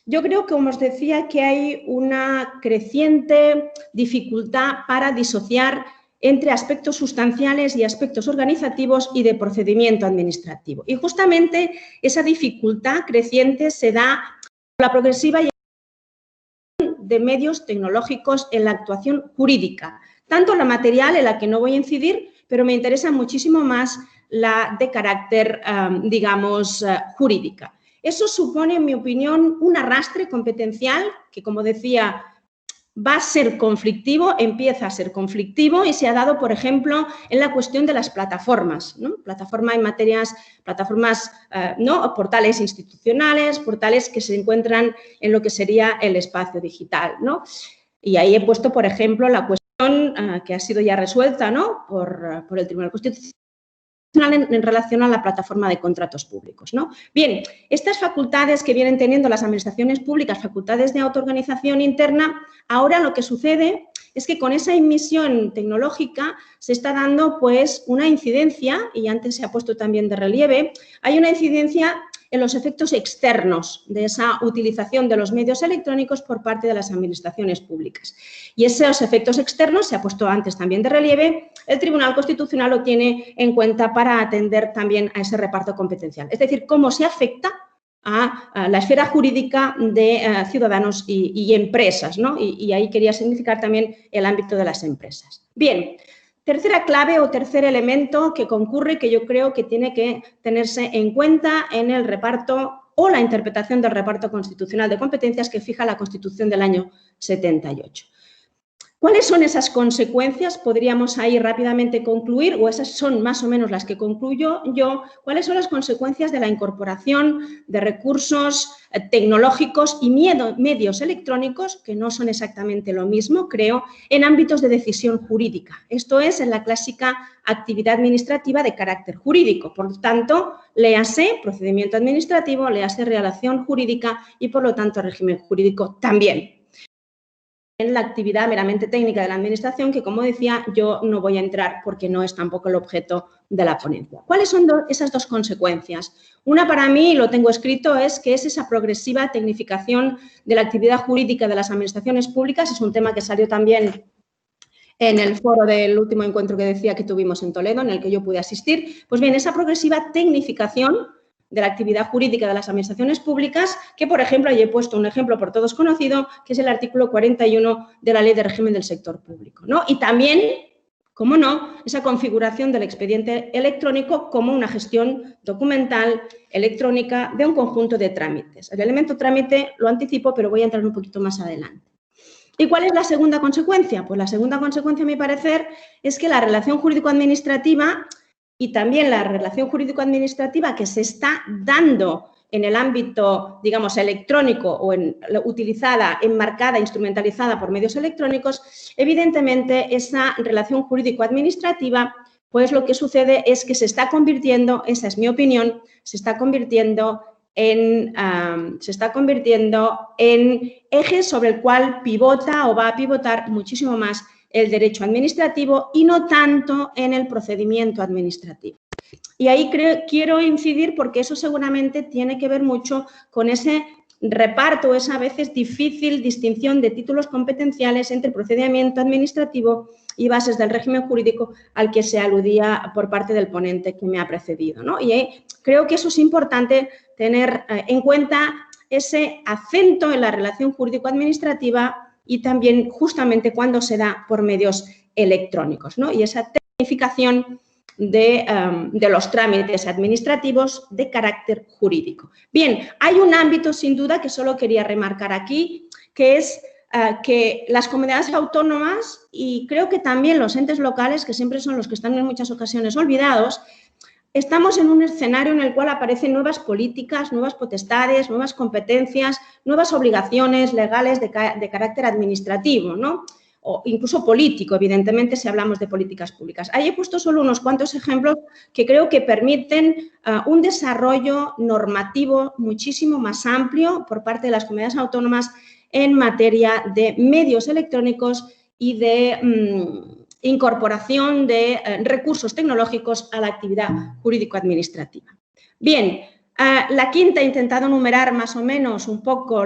Yo creo que, como os decía, que hay una creciente dificultad para disociar entre aspectos sustanciales y aspectos organizativos y de procedimiento administrativo. Y justamente esa dificultad creciente se da por la progresiva de medios tecnológicos en la actuación jurídica, tanto la material, en la que no voy a incidir, pero me interesa muchísimo más la de carácter, digamos, jurídica. Eso supone, en mi opinión, un arrastre competencial que, como decía, va a ser conflictivo, empieza a ser conflictivo y se ha dado, por ejemplo, en la cuestión de las plataformas, ¿no? Plataformas ¿no?, portales institucionales, portales que se encuentran en lo que sería el espacio digital, ¿no? Y ahí he puesto, por ejemplo, la cuestión que ha sido ya resuelta, ¿no?, por el Tribunal Constitucional en relación a la plataforma de contratos públicos, ¿no? Bien, estas facultades que vienen teniendo las administraciones públicas, facultades de autoorganización interna, ahora lo que sucede es que con esa inmisión tecnológica se está dando pues una incidencia, y antes se ha puesto también de relieve, hay una incidencia en los efectos externos de esa utilización de los medios electrónicos por parte de las administraciones públicas. Y esos efectos externos, se ha puesto antes también de relieve, el Tribunal Constitucional lo tiene en cuenta para atender también a ese reparto competencial. Es decir, cómo se afecta a la esfera jurídica de ciudadanos y empresas, ¿no? Y ahí quería significar también el ámbito de las empresas. Bien. Tercera clave o tercer elemento que concurre, que yo creo que tiene que tenerse en cuenta en el reparto o la interpretación del reparto constitucional de competencias que fija la Constitución del año 78. ¿Cuáles son esas consecuencias? Podríamos ahí rápidamente concluir, o esas son más o menos las que concluyo yo. ¿Cuáles son las consecuencias de la incorporación de recursos tecnológicos y medios electrónicos, que no son exactamente lo mismo, creo, en ámbitos de decisión jurídica? Esto es, en la clásica actividad administrativa de carácter jurídico. Por lo tanto, léase procedimiento administrativo, léase relación jurídica y, por lo tanto, régimen jurídico también. En la actividad meramente técnica de la Administración, que, como decía, yo no voy a entrar porque no es tampoco el objeto de la ponencia. ¿Cuáles son esas dos consecuencias? Una, para mí, lo tengo escrito, es que es esa progresiva tecnificación de la actividad jurídica de las administraciones públicas. Es un tema que salió también en el foro del último encuentro que decía que tuvimos en Toledo, en el que yo pude asistir. Pues bien, esa progresiva tecnificación de la actividad jurídica de las administraciones públicas, que, por ejemplo, ahí he puesto un ejemplo por todos conocido, que es el artículo 41 de la Ley de Régimen del Sector Público, ¿no? Y también, cómo no, esa configuración del expediente electrónico como una gestión documental electrónica de un conjunto de trámites. El elemento trámite lo anticipo, pero voy a entrar un poquito más adelante. ¿Y cuál es la segunda consecuencia? Pues la segunda consecuencia, a mi parecer, es que la relación jurídico-administrativa y también la relación jurídico-administrativa que se está dando en el ámbito, digamos, electrónico o utilizada, enmarcada, instrumentalizada por medios electrónicos, evidentemente esa relación jurídico-administrativa, pues lo que sucede es que se está convirtiendo, esa es mi opinión, se está convirtiendo en eje sobre el cual pivota o va a pivotar muchísimo más el derecho administrativo y no tanto en el procedimiento administrativo. Y ahí quiero incidir porque eso seguramente tiene que ver mucho con ese reparto, esa a veces difícil distinción de títulos competenciales entre procedimiento administrativo y bases del régimen jurídico al que se aludía por parte del ponente que me ha precedido, ¿no? Y creo que eso es importante tener en cuenta ese acento en la relación jurídico-administrativa y también justamente cuando se da por medios electrónicos, ¿no? Y esa tecnificación de los trámites administrativos de carácter jurídico. Bien, hay un ámbito sin duda que solo quería remarcar aquí, que es que las comunidades autónomas y creo que también los entes locales, que siempre son los que están en muchas ocasiones olvidados, estamos en un escenario en el cual aparecen nuevas políticas, nuevas potestades, nuevas competencias, nuevas obligaciones legales de carácter administrativo, ¿no? O incluso político, evidentemente, si hablamos de políticas públicas. Ahí he puesto solo unos cuantos ejemplos que creo que permiten un desarrollo normativo muchísimo más amplio por parte de las comunidades autónomas en materia de medios electrónicos y de incorporación de recursos tecnológicos a la actividad jurídico-administrativa. Bien, la quinta he intentado numerar más o menos un poco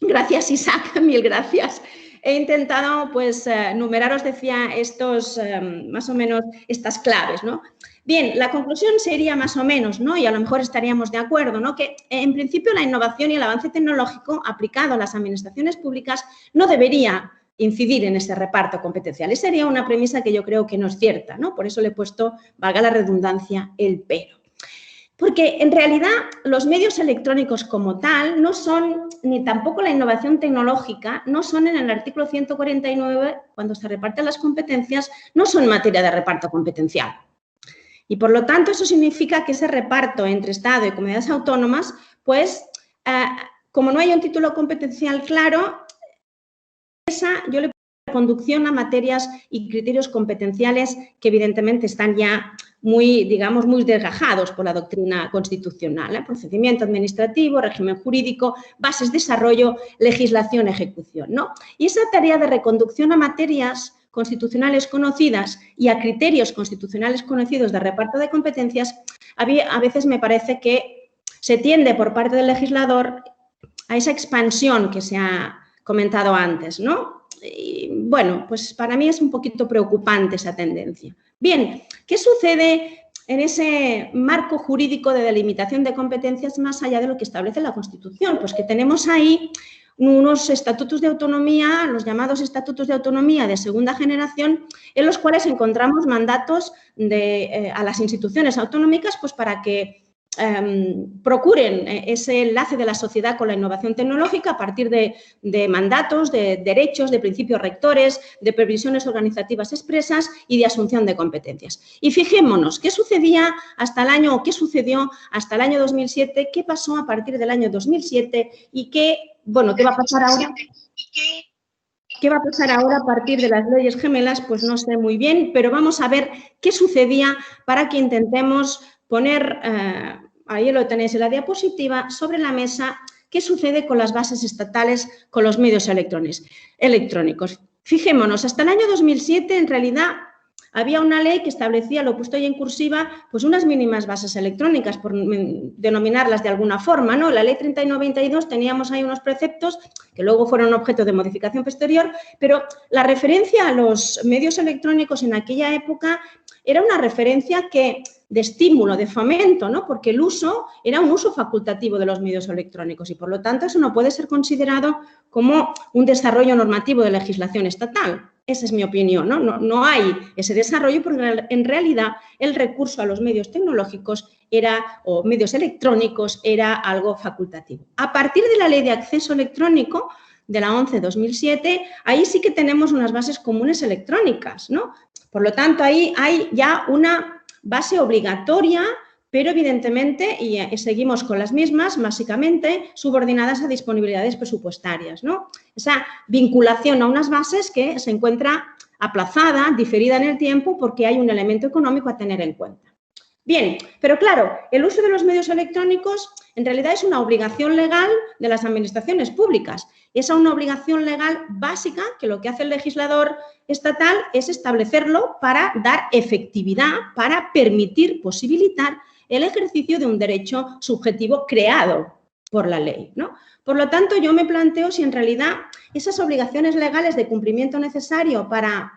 Gracias, Isaac, mil gracias. He intentado, pues, numerar, os decía, más o menos estas claves, ¿no? Bien, la conclusión sería más o menos, ¿no? Y a lo mejor estaríamos de acuerdo, ¿no? Que, en principio, la innovación y el avance tecnológico aplicado a las administraciones públicas no debería incidir en ese reparto competencial. Esa sería una premisa que yo creo que no es cierta, ¿no? Por eso le he puesto, valga la redundancia, el pero. Porque en realidad los medios electrónicos como tal no son, ni tampoco la innovación tecnológica, no son en el artículo 149, cuando se reparten las competencias, no son materia de reparto competencial. Y por lo tanto eso significa que ese reparto entre Estado y comunidades autónomas, pues como no hay un título competencial claro, yo le pongo conducción a materias y criterios competenciales que evidentemente están ya muy, digamos, muy desgajados por la doctrina constitucional, procedimiento administrativo, régimen jurídico, bases, desarrollo, legislación, ejecución, ¿no? Y esa tarea de reconducción a materias constitucionales conocidas y a criterios constitucionales conocidos de reparto de competencias, a veces me parece que se tiende por parte del legislador a esa expansión que se ha comentado antes, ¿no? Y, bueno, pues para mí es un poquito preocupante esa tendencia. Bien, ¿qué sucede en ese marco jurídico de delimitación de competencias más allá de lo que establece la Constitución? Pues que tenemos ahí unos estatutos de autonomía, los llamados estatutos de autonomía de segunda generación, en los cuales encontramos mandatos a las instituciones autonómicas pues para que procuren ese enlace de la sociedad con la innovación tecnológica a partir de mandatos, de derechos, de principios rectores, de previsiones organizativas expresas y de asunción de competencias. Y fijémonos, ¿qué sucedió hasta el año 2007? ¿Qué pasó a partir del año 2007? ¿Y qué va a pasar ahora? ¿Qué va a pasar ahora a partir de las leyes gemelas? Pues no sé muy bien, pero vamos a ver qué sucedía para que intentemos poner, ahí lo tenéis en la diapositiva, sobre la mesa, qué sucede con las bases estatales, con los medios electrónicos. Fijémonos, hasta el año 2007, en realidad, había una ley que establecía, lo he puesto ahí en cursiva, pues unas mínimas bases electrónicas, por denominarlas de alguna forma, ¿no? La ley 30 y 92 teníamos ahí unos preceptos que luego fueron objeto de modificación posterior, pero la referencia a los medios electrónicos en aquella época era una referencia de estímulo, de fomento, ¿no? Porque el uso era un uso facultativo de los medios electrónicos y, por lo tanto, eso no puede ser considerado como un desarrollo normativo de legislación estatal. Esa es mi opinión, ¿no? No hay ese desarrollo porque, en realidad, el recurso a los medios tecnológicos o medios electrónicos era algo facultativo. A partir de la Ley de Acceso Electrónico, de la 11/2007, ahí sí que tenemos unas bases comunes electrónicas, ¿no? Por lo tanto, ahí hay ya una base obligatoria, pero evidentemente, y seguimos con las mismas, básicamente subordinadas a disponibilidades presupuestarias, ¿no? Esa vinculación a unas bases que se encuentra aplazada, diferida en el tiempo, porque hay un elemento económico a tener en cuenta. Bien, pero claro, el uso de los medios electrónicos en realidad es una obligación legal de las administraciones públicas. Es una obligación legal básica que lo que hace el legislador estatal es establecerlo para dar efectividad, para permitir, posibilitar el ejercicio de un derecho subjetivo creado por la ley, ¿no? Por lo tanto, yo me planteo si en realidad esas obligaciones legales de cumplimiento necesario para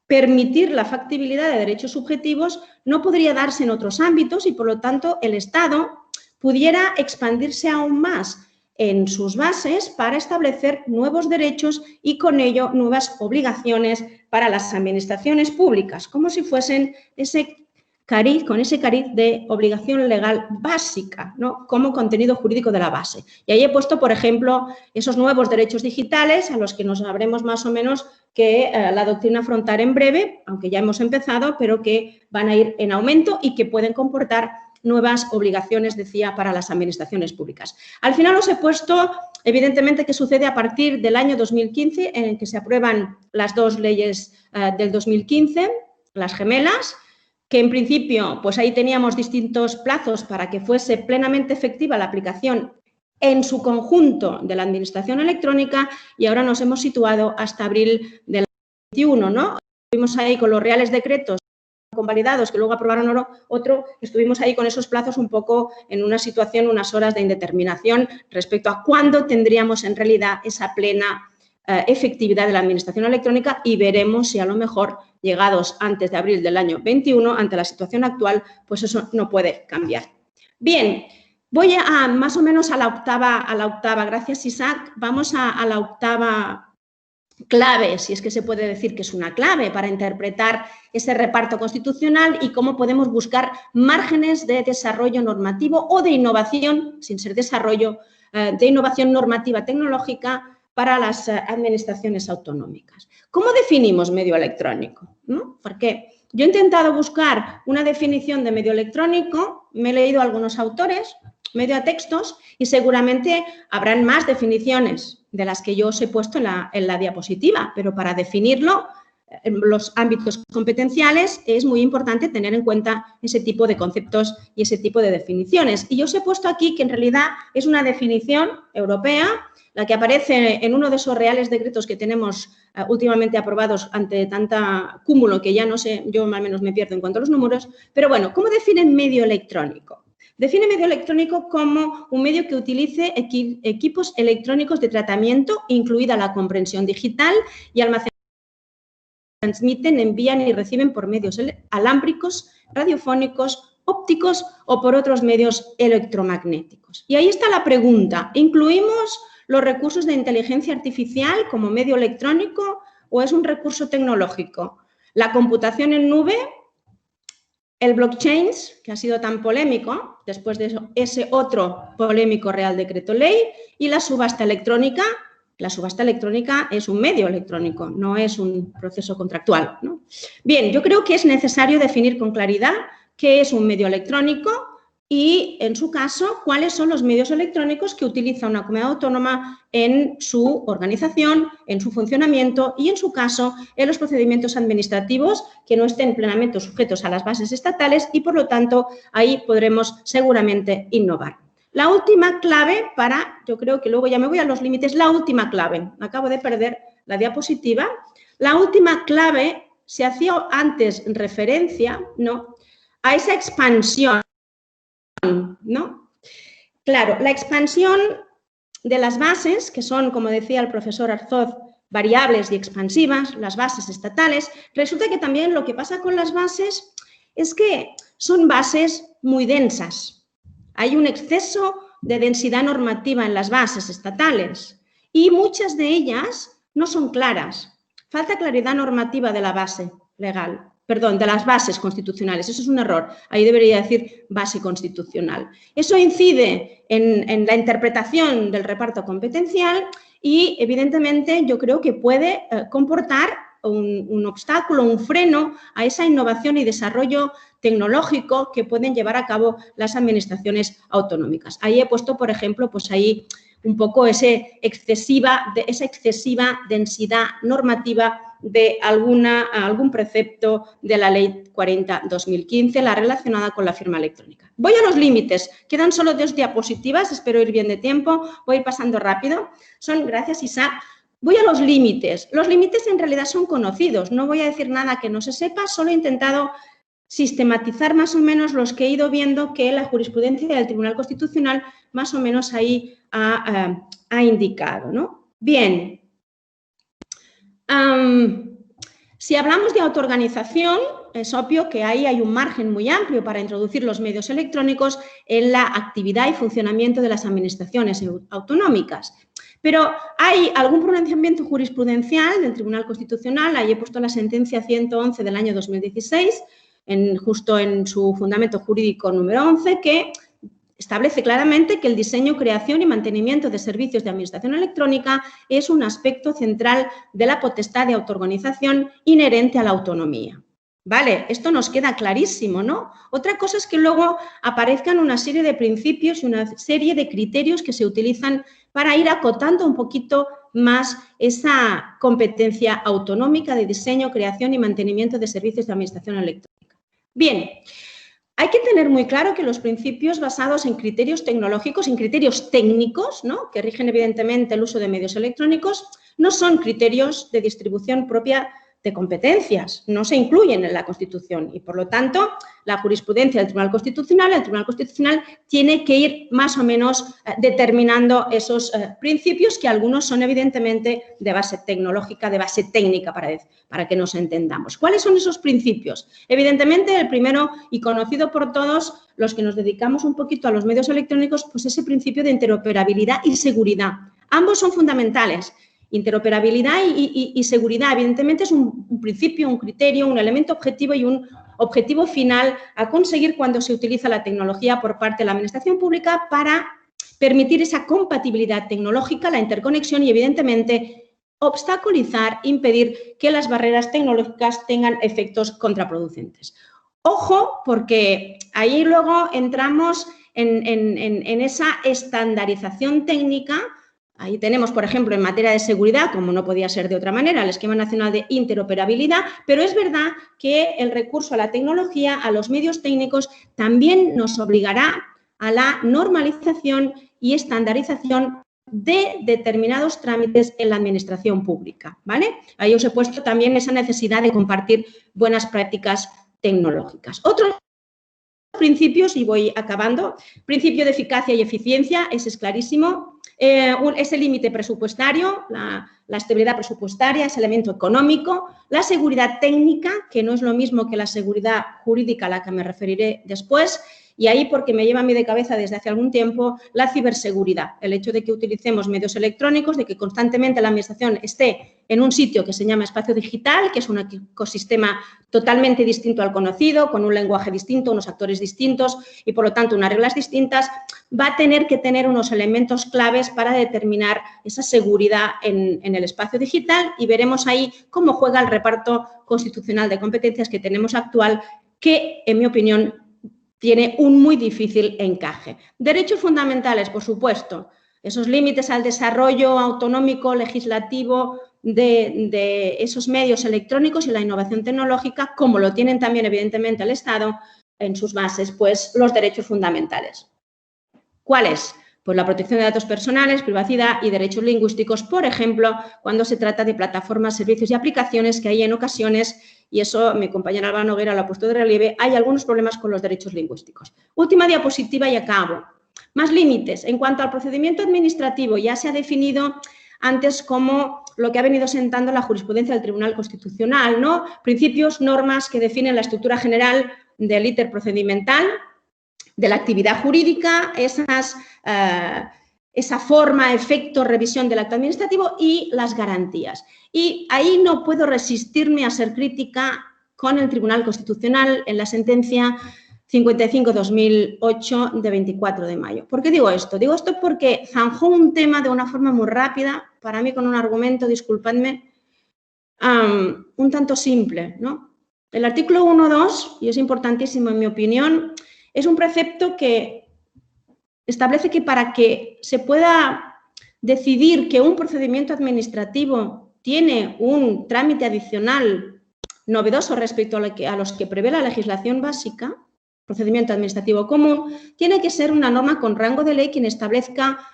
permitir la factibilidad de derechos subjetivos no podría darse en otros ámbitos y, por lo tanto, el Estado pudiera expandirse aún más en sus bases para establecer nuevos derechos y, con ello, nuevas obligaciones para las administraciones públicas, como si fuesen con ese cariz de obligación legal básica, ¿no? Como contenido jurídico de la base. Y ahí he puesto, por ejemplo, esos nuevos derechos digitales a los que nos sabremos más o menos que la doctrina afrontar en breve, aunque ya hemos empezado, pero que van a ir en aumento y que pueden comportar nuevas obligaciones, decía, para las administraciones públicas. Al final os he puesto, evidentemente, qué sucede a partir del año 2015, en el que se aprueban las dos leyes del 2015, las gemelas, que en principio, pues ahí teníamos distintos plazos para que fuese plenamente efectiva la aplicación en su conjunto de la administración electrónica y ahora nos hemos situado hasta abril del 2021, ¿no? Estuvimos ahí con los reales decretos convalidados que luego aprobaron otro, estuvimos ahí con esos plazos un poco en una situación, unas horas de indeterminación respecto a cuándo tendríamos en realidad esa plena efectividad de la administración electrónica y veremos si a lo mejor llegados antes de abril del año 21, ante la situación actual, pues eso no puede cambiar. Bien, voy a más o menos a la octava, gracias Isaac, vamos a la octava clave, si es que se puede decir que es una clave para interpretar ese reparto constitucional y cómo podemos buscar márgenes de desarrollo normativo o de innovación, sin ser desarrollo, de innovación normativa tecnológica para las administraciones autonómicas. ¿Cómo definimos medio electrónico? ¿No? Porque yo he intentado buscar una definición de medio electrónico, me he leído a algunos autores, medio a textos, y seguramente habrán más definiciones de las que yo os he puesto en la diapositiva, pero para definirlo los ámbitos competenciales, es muy importante tener en cuenta ese tipo de conceptos y ese tipo de definiciones. Y yo os he puesto aquí que en realidad es una definición europea, la que aparece en uno de esos reales decretos que tenemos últimamente aprobados ante tanta cúmulo que ya no sé, yo al menos me pierdo en cuanto a los números. Pero bueno, ¿cómo define medio electrónico? Define medio electrónico como un medio que utilice equipos electrónicos de tratamiento, incluida la comprensión digital y almacenamiento, transmiten, envían y reciben por medios alámbricos, radiofónicos, ópticos o por otros medios electromagnéticos. Y ahí está la pregunta, ¿incluimos los recursos de inteligencia artificial como medio electrónico o es un recurso tecnológico? La computación en nube, el blockchain, que ha sido tan polémico, después de eso, ese otro polémico Real Decreto Ley, y la subasta electrónica. La subasta electrónica es un medio electrónico, no es un proceso contractual, ¿no? Bien, yo creo que es necesario definir con claridad qué es un medio electrónico y, en su caso, cuáles son los medios electrónicos que utiliza una comunidad autónoma en su organización, en su funcionamiento y, en su caso, en los procedimientos administrativos que no estén plenamente sujetos a las bases estatales y, por lo tanto, ahí podremos seguramente innovar. La última clave para, yo creo que luego ya me voy a los límites, la última clave, acabo de perder la diapositiva, la última clave se hacía antes referencia, ¿no?, a esa expansión, ¿no? Claro, la expansión de las bases, que son, como decía el profesor Arzoz, variables y expansivas, las bases estatales, resulta que también lo que pasa con las bases es que son bases muy densas. Hay un exceso de densidad normativa en las bases estatales y muchas de ellas no son claras. Falta claridad normativa de la base legal, perdón, de las bases constitucionales. Eso es un error. Ahí debería decir base constitucional. Eso incide en la interpretación del reparto competencial y, evidentemente, yo creo que puede comportar un obstáculo, un freno a esa innovación y desarrollo tecnológico que pueden llevar a cabo las administraciones autonómicas. Ahí he puesto, por ejemplo, pues ahí un poco esa excesiva densidad normativa de algún precepto de la Ley 40/2015, la relacionada con la firma electrónica. Voy a los límites. Quedan solo 2 diapositivas, espero ir bien de tiempo. Voy a ir pasando rápido. Gracias, Isaac. Voy a los límites. Los límites en realidad son conocidos. No voy a decir nada que no se sepa, solo he intentado sistematizar más o menos los que he ido viendo que la jurisprudencia del Tribunal Constitucional más o menos ahí ha indicado, ¿no? Bien. Si hablamos de autoorganización, es obvio que ahí hay un margen muy amplio para introducir los medios electrónicos en la actividad y funcionamiento de las administraciones autonómicas. Pero hay algún pronunciamiento jurisprudencial del Tribunal Constitucional, ahí he puesto la sentencia 111 del año 2016, justo en su fundamento jurídico número 11, que establece claramente que el diseño, creación y mantenimiento de servicios de administración electrónica es un aspecto central de la potestad de autoorganización inherente a la autonomía. Vale, esto nos queda clarísimo, ¿no? Otra cosa es que luego aparezcan una serie de principios y una serie de criterios que se utilizan para ir acotando un poquito más esa competencia autonómica de diseño, creación y mantenimiento de servicios de administración electrónica. Bien, hay que tener muy claro que los principios basados en criterios tecnológicos, en criterios técnicos, ¿no?, que rigen evidentemente el uso de medios electrónicos, no son criterios de distribución propia de competencias, no se incluyen en la Constitución y, por lo tanto, la jurisprudencia del Tribunal Constitucional tiene que ir más o menos determinando esos principios que algunos son evidentemente de base tecnológica, de base técnica, para que nos entendamos. ¿Cuáles son esos principios? Evidentemente, el primero y conocido por todos los que nos dedicamos un poquito a los medios electrónicos, pues ese principio de interoperabilidad y seguridad. Ambos son fundamentales. Interoperabilidad y seguridad, evidentemente, es un principio, un criterio, un elemento objetivo y un objetivo final a conseguir cuando se utiliza la tecnología por parte de la administración pública para permitir esa compatibilidad tecnológica, la interconexión y, evidentemente, obstaculizar, impedir que las barreras tecnológicas tengan efectos contraproducentes. Ojo, porque ahí luego entramos en esa estandarización técnica Ahí tenemos, por ejemplo, en materia de seguridad, como no podía ser de otra manera, el Esquema Nacional de Interoperabilidad, pero es verdad que el recurso a la tecnología, a los medios técnicos, también nos obligará a la normalización y estandarización de determinados trámites en la administración pública, ¿vale? Ahí os he puesto también esa necesidad de compartir buenas prácticas tecnológicas. Otros principios, y voy acabando, principio de eficacia y eficiencia, ese es clarísimo. Ese límite presupuestario, la estabilidad presupuestaria, ese elemento económico, la seguridad técnica, que no es lo mismo que la seguridad jurídica a la que me referiré después, y ahí, porque me lleva a mí de cabeza desde hace algún tiempo, la ciberseguridad, el hecho de que utilicemos medios electrónicos, de que constantemente la administración esté en un sitio que se llama espacio digital, que es un ecosistema totalmente distinto al conocido, con un lenguaje distinto, unos actores distintos y, por lo tanto, unas reglas distintas, va a tener que tener unos elementos claves para determinar esa seguridad en el espacio digital, y veremos ahí cómo juega el reparto constitucional de competencias que tenemos actual, que, en mi opinión, tiene un muy difícil encaje. Derechos fundamentales, por supuesto, esos límites al desarrollo autonómico, legislativo de esos medios electrónicos y la innovación tecnológica, como lo tienen también, evidentemente, el Estado en sus bases, pues los derechos fundamentales. ¿Cuáles? Pues la protección de datos personales, privacidad y derechos lingüísticos, por ejemplo, cuando se trata de plataformas, servicios y aplicaciones, que hay en ocasiones, y eso mi compañera Alba Noguera lo ha puesto de relieve, hay algunos problemas con los derechos lingüísticos. Última diapositiva y acabo. Más límites. En cuanto al procedimiento administrativo, ya se ha definido antes como lo que ha venido sentando la jurisprudencia del Tribunal Constitucional, ¿no? Principios, normas que definen la estructura general del íter procedimental, de la actividad jurídica, esa forma, efecto, revisión del acto administrativo y las garantías. Y ahí no puedo resistirme a ser crítica con el Tribunal Constitucional en la sentencia 55/2008 de 24 de mayo. ¿Por qué digo esto? Digo esto porque zanjó un tema de una forma muy rápida, para mí con un argumento, disculpadme, un tanto simple, ¿no? El artículo 1.2, y es importantísimo en mi opinión, es un precepto que establece que para que se pueda decidir que un procedimiento administrativo tiene un trámite adicional novedoso respecto a los que prevé la legislación básica, procedimiento administrativo común, tiene que ser una norma con rango de ley quien establezca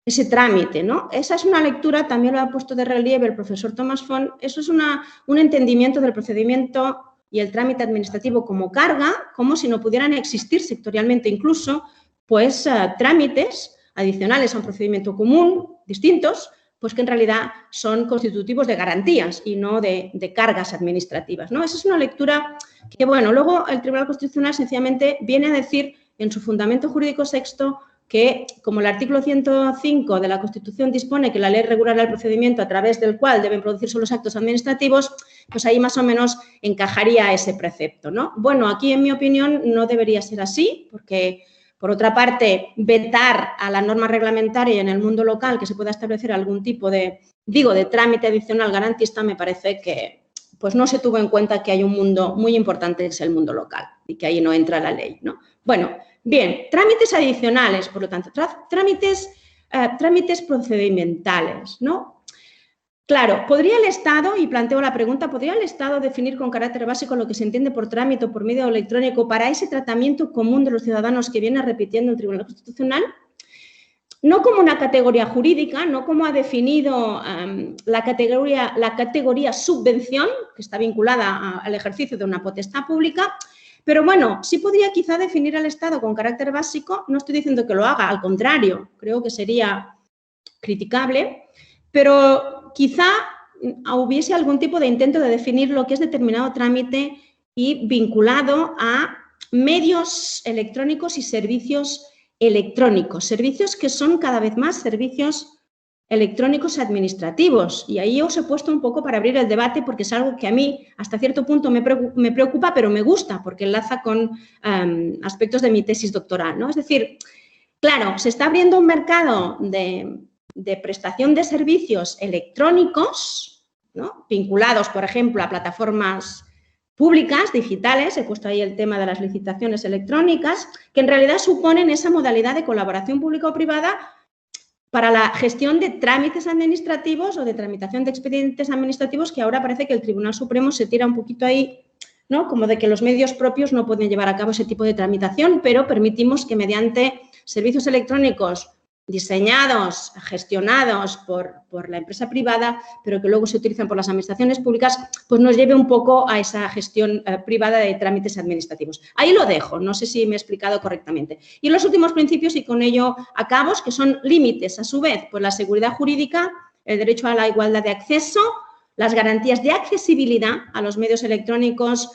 ese trámite, ¿no? Esa es una lectura, también lo ha puesto de relieve el profesor Thomas Font, eso es un entendimiento del procedimiento y el trámite administrativo como carga, como si no pudieran existir sectorialmente incluso, pues trámites adicionales a un procedimiento común, distintos, pues que en realidad son constitutivos de garantías y no de cargas administrativas, ¿no? Esa es una lectura que, bueno, luego el Tribunal Constitucional sencillamente viene a decir en su fundamento jurídico sexto que, como el artículo 105 de la Constitución dispone que la ley regulará el procedimiento a través del cual deben producirse los actos administrativos, pues ahí más o menos encajaría ese precepto, ¿no? Bueno, aquí en mi opinión no debería ser así, porque por otra parte, vetar a la norma reglamentaria en el mundo local que se pueda establecer algún tipo de trámite adicional garantista, me parece que pues no se tuvo en cuenta que hay un mundo muy importante, que es el mundo local, y que ahí no entra la ley, ¿no? Bueno, bien, trámites adicionales, por lo tanto, trámites procedimentales, ¿no? Claro, ¿podría el Estado, y planteo la pregunta, ¿podría el Estado definir con carácter básico lo que se entiende por trámite o por medio electrónico para ese tratamiento común de los ciudadanos que viene repitiendo el Tribunal Constitucional? No como una categoría jurídica, no como ha definido la categoría subvención, que está vinculada al ejercicio de una potestad pública, pero bueno, sí podría quizá definir al Estado con carácter básico, no estoy diciendo que lo haga, al contrario, creo que sería criticable, pero quizá hubiese algún tipo de intento de definir lo que es determinado trámite y vinculado a medios electrónicos y servicios electrónicos, servicios que son cada vez más servicios electrónicos administrativos. Y ahí os he puesto un poco para abrir el debate porque es algo que a mí hasta cierto punto me preocupa, pero me gusta porque enlaza con aspectos de mi tesis doctoral, ¿no? Es decir, claro, se está abriendo un mercado de prestación de servicios electrónicos, ¿no? Vinculados, por ejemplo, a plataformas públicas, digitales, he puesto ahí el tema de las licitaciones electrónicas, que en realidad suponen esa modalidad de colaboración pública o privada para la gestión de trámites administrativos o de tramitación de expedientes administrativos, que ahora parece que el Tribunal Supremo se tira un poquito ahí, ¿no? Como de que los medios propios no pueden llevar a cabo ese tipo de tramitación, pero permitimos que mediante servicios electrónicos diseñados, gestionados por la empresa privada, pero que luego se utilizan por las administraciones públicas, pues nos lleve un poco a esa gestión privada de trámites administrativos. Ahí lo dejo, no sé si me he explicado correctamente. Y los últimos principios, y con ello acabo, que son límites, a su vez, pues la seguridad jurídica, el derecho a la igualdad de acceso, las garantías de accesibilidad a los medios electrónicos,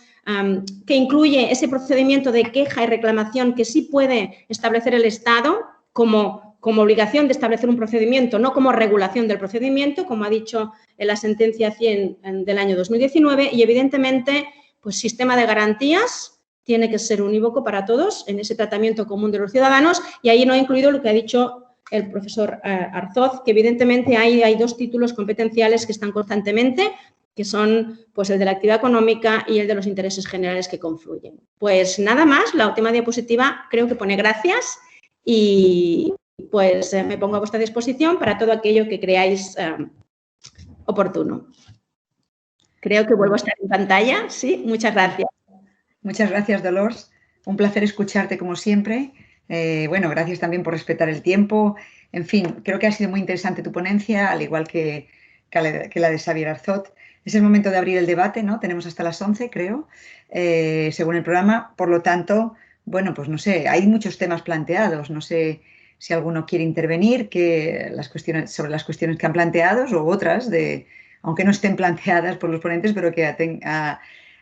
que incluye ese procedimiento de queja y reclamación que sí puede establecer el Estado como obligación de establecer un procedimiento, no como regulación del procedimiento, como ha dicho en la sentencia 100 del año 2019, y evidentemente, pues sistema de garantías tiene que ser unívoco para todos en ese tratamiento común de los ciudadanos, y ahí no ha incluido lo que ha dicho el profesor Arzoz, que evidentemente hay dos títulos competenciales que están constantemente, que son pues el de la actividad económica y el de los intereses generales que confluyen. Pues nada más, la última diapositiva creo que pone gracias y pues me pongo a vuestra disposición para todo aquello que creáis oportuno. Creo que vuelvo a estar en pantalla. Sí, muchas gracias. Muchas gracias, Dolors. Un placer escucharte como siempre. Bueno, gracias también por respetar el tiempo. En fin, creo que ha sido muy interesante tu ponencia, al igual que la de Xavier Arzot. Es el momento de abrir el debate, ¿no? Tenemos hasta las 11, creo, según el programa. Por lo tanto, bueno, pues no sé, hay muchos temas planteados. No sé si alguno quiere intervenir sobre las cuestiones que han planteado o otras, aunque no estén planteadas por los ponentes, pero que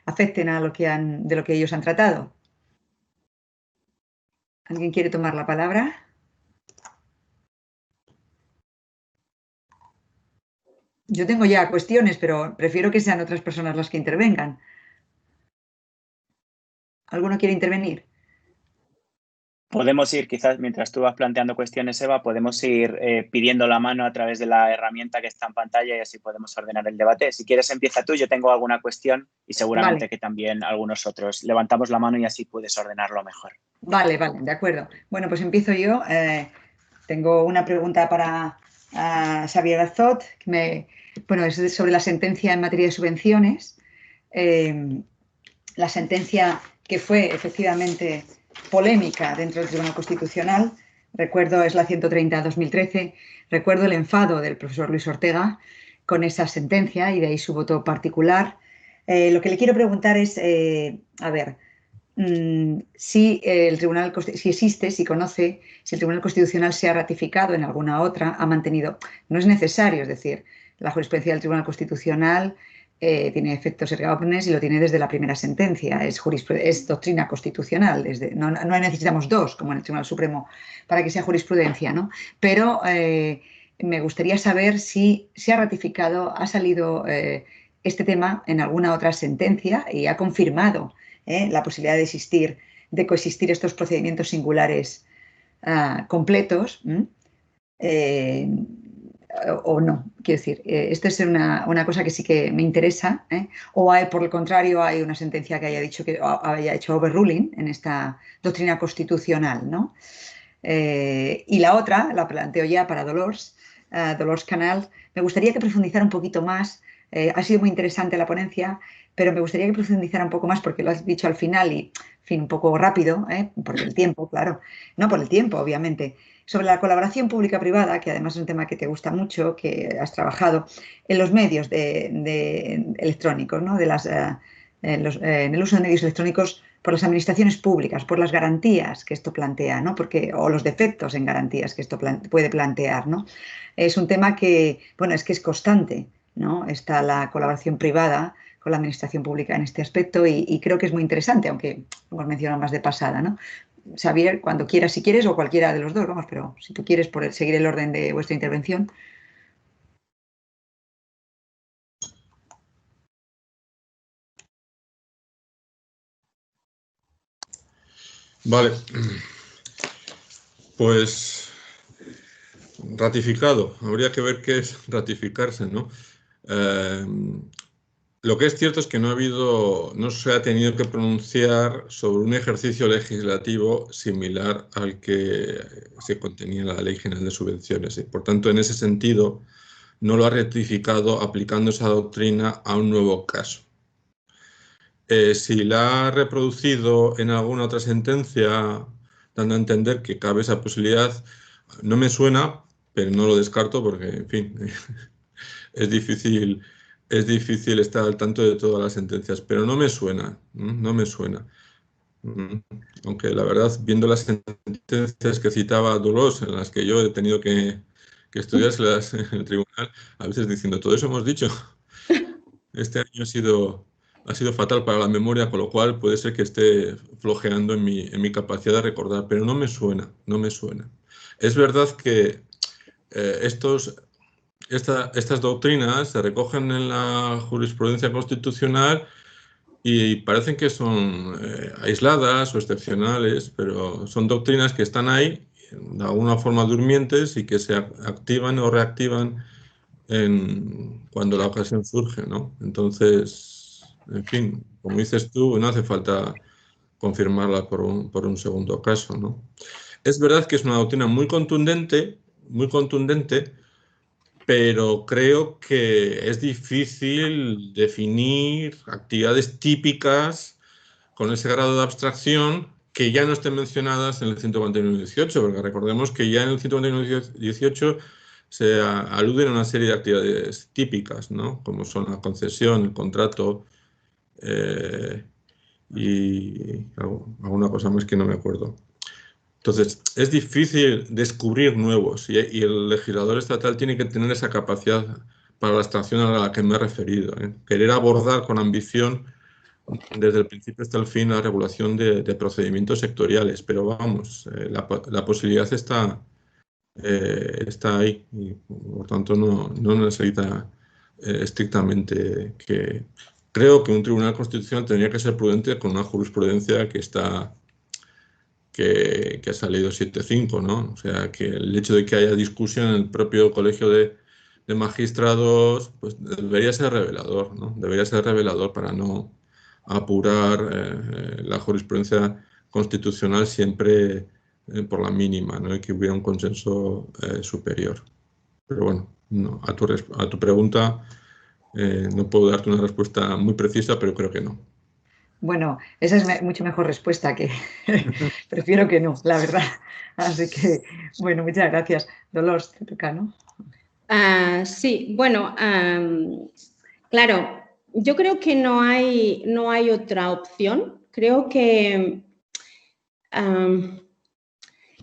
afecten a de lo que ellos han tratado. ¿Alguien quiere tomar la palabra? Yo tengo ya cuestiones, pero prefiero que sean otras personas las que intervengan. ¿Alguno quiere intervenir? Podemos ir, quizás, mientras tú vas planteando cuestiones, Eva, podemos ir pidiendo la mano a través de la herramienta que está en pantalla y así podemos ordenar el debate. Si quieres, empieza tú. Yo tengo alguna cuestión y seguramente que también algunos otros. Levantamos la mano y así puedes ordenarlo mejor. Vale, de acuerdo. Bueno, pues empiezo yo. Tengo una pregunta para Xavier Arzot. Bueno, es sobre la sentencia en materia de subvenciones. La sentencia que fue efectivamente polémica dentro del Tribunal Constitucional, recuerdo, es la 130/2013, recuerdo el enfado del profesor Luis Ortega con esa sentencia y de ahí su voto particular. Lo que le quiero preguntar es, a ver, si el Tribunal, si existe, si conoce, si el Tribunal Constitucional se ha ratificado en alguna otra, ha mantenido, no es necesario, es decir, la jurisprudencia del Tribunal Constitucional tiene efectos erga omnes y lo tiene desde la primera sentencia, es doctrina constitucional, no necesitamos dos, como en el Tribunal Supremo, para que sea jurisprudencia, ¿no? Pero me gustaría saber si se ha ratificado, ha salido este tema en alguna otra sentencia y ha confirmado la posibilidad de coexistir estos procedimientos singulares completos, o no, quiero decir, esto es una cosa que sí que me interesa, o por el contrario hay una sentencia que haya hecho overruling en esta doctrina constitucional, ¿no? Y la otra, la planteo ya para Dolors Canals, me gustaría que profundizara un poquito más. Ha sido muy interesante la ponencia, pero me gustaría que profundizara un poco más porque lo has dicho al final y, en fin, un poco rápido, por el tiempo, claro, no por el tiempo, obviamente, sobre la colaboración pública-privada, que además es un tema que te gusta mucho, que has trabajado en los medios electrónicos, ¿no? En el uso de medios electrónicos por las administraciones públicas, por las garantías que esto plantea, ¿no? O los defectos en garantías que esto puede plantear, ¿no? Es un tema que, bueno, es que es constante, ¿no? Está la colaboración privada con la administración pública en este aspecto y creo que es muy interesante, aunque hemos mencionado más de pasada, ¿no? Xavier, cuando quieras, si quieres, o cualquiera de los dos, vamos, pero si tú quieres seguir el orden de vuestra intervención. Vale, pues ratificado, habría que ver qué es ratificarse, ¿no? Lo que es cierto es que no se ha tenido que pronunciar sobre un ejercicio legislativo similar al que se contenía en la Ley General de Subvenciones. Y, por tanto, en ese sentido, no lo ha rectificado aplicando esa doctrina a un nuevo caso. Si la ha reproducido en alguna otra sentencia, dando a entender que cabe esa posibilidad, no me suena, pero no lo descarto porque, en fin, es difícil estar al tanto de todas las sentencias, pero no me suena, no me suena. Aunque la verdad, viendo las sentencias que citaba Dolors, en las que yo he tenido que estudiárselas en el tribunal, a veces diciendo, todo eso hemos dicho. Este año ha sido fatal para la memoria, con lo cual puede ser que esté flojeando en mi capacidad de recordar, pero no me suena, no me suena. Es verdad que estas doctrinas se recogen en la jurisprudencia constitucional y parecen que son aisladas o excepcionales, pero son doctrinas que están ahí, de alguna forma durmientes, y que se activan o reactivan cuando la ocasión surge, ¿no? Entonces, en fin, como dices tú, no hace falta confirmarla por un segundo caso, ¿no? Es verdad que es una doctrina muy contundente, pero creo que es difícil definir actividades típicas con ese grado de abstracción que ya no estén mencionadas en el 141.18, porque recordemos que ya en el 141.18 se aluden a una serie de actividades típicas, ¿no? Como son la concesión, el contrato y alguna cosa más que no me acuerdo. Entonces, es difícil descubrir nuevos y el legislador estatal tiene que tener esa capacidad para la abstracción a la que me he referido, ¿eh? Querer abordar con ambición desde el principio hasta el fin la regulación de procedimientos sectoriales, pero vamos, la posibilidad está ahí y por tanto no necesita estrictamente que... Creo que un tribunal constitucional tendría que ser prudente con una jurisprudencia que ha salido 7-5, ¿no? O sea, que el hecho de que haya discusión en el propio colegio de magistrados, pues debería ser revelador, ¿no? Debería ser revelador para no apurar la jurisprudencia constitucional siempre por la mínima, ¿no? Y que hubiera un consenso superior. Pero bueno, no, a tu pregunta no puedo darte una respuesta muy precisa, pero creo que no. Bueno, esa es mucho mejor respuesta que prefiero que no, la verdad. Así que, bueno, muchas gracias. Dolors, te toca, ¿no? Sí, bueno, claro, yo creo que no hay otra opción. Creo que en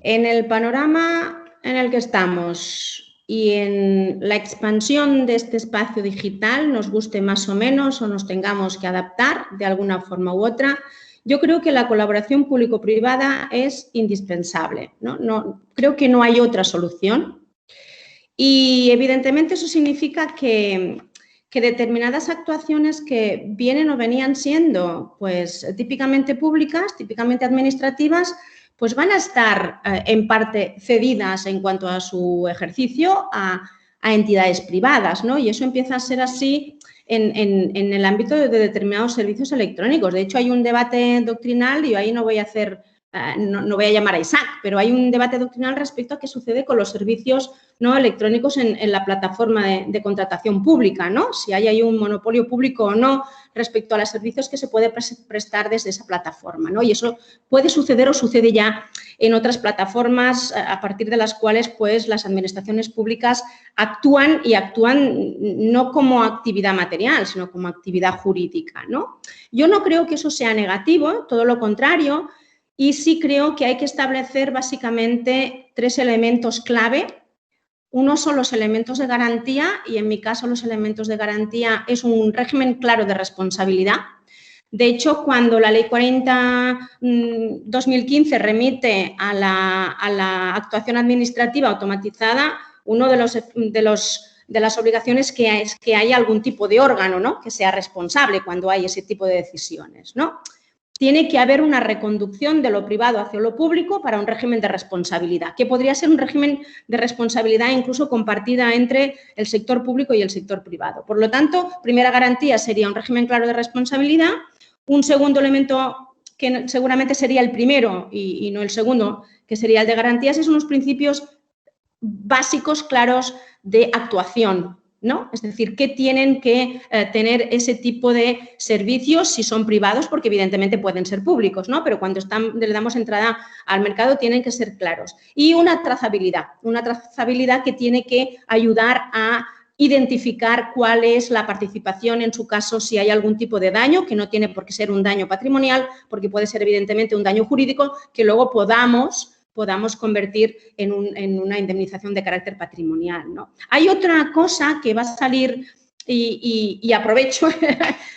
el panorama en el que estamos y en la expansión de este espacio digital, nos guste más o menos o nos tengamos que adaptar de alguna forma u otra, yo creo que la colaboración público-privada es indispensable, ¿no? Creo que no hay otra solución y evidentemente eso significa que determinadas actuaciones que vienen o venían siendo pues típicamente públicas, típicamente administrativas, pues van a estar en parte cedidas en cuanto a su ejercicio a entidades privadas, ¿no? Y eso empieza a ser así en el ámbito de determinados servicios electrónicos. De hecho, hay un debate doctrinal y ahí no voy a hacer, no voy a llamar a Isaac, pero hay un debate doctrinal respecto a qué sucede con los servicios no electrónicos en la plataforma de contratación pública, ¿no? Si hay un monopolio público o no respecto a los servicios que se puede prestar desde esa plataforma, ¿no? Y eso puede suceder o sucede ya en otras plataformas a partir de las cuales pues las administraciones públicas actúan no como actividad material, sino como actividad jurídica, ¿no? Yo no creo que eso sea negativo, todo lo contrario, y sí creo que hay que establecer básicamente 3 elementos clave. Uno son los elementos de garantía y en mi caso los elementos de garantía es un régimen claro de responsabilidad. De hecho, cuando la Ley 40/2015 remite a la actuación administrativa automatizada, uno de las obligaciones es que haya algún tipo de órgano, ¿no? Que sea responsable cuando hay ese tipo de decisiones, ¿no? tiene que haber una reconducción de lo privado hacia lo público para un régimen de responsabilidad, que podría ser un régimen de responsabilidad incluso compartida entre el sector público y el sector privado. Por lo tanto, primera garantía sería un régimen claro de responsabilidad. Un segundo elemento que seguramente sería el primero y no el segundo, que sería el de garantías, es unos principios básicos claros de actuación, ¿no? Es decir, ¿qué tienen que tener ese tipo de servicios si son privados? Porque evidentemente pueden ser públicos, ¿no? Pero cuando le damos entrada al mercado tienen que ser claros. Y una trazabilidad que tiene que ayudar a identificar cuál es la participación en su caso, si hay algún tipo de daño, que no tiene por qué ser un daño patrimonial, porque puede ser evidentemente un daño jurídico, que luego podamos convertir en una indemnización de carácter patrimonial, ¿no? Hay otra cosa que va a salir y aprovecho,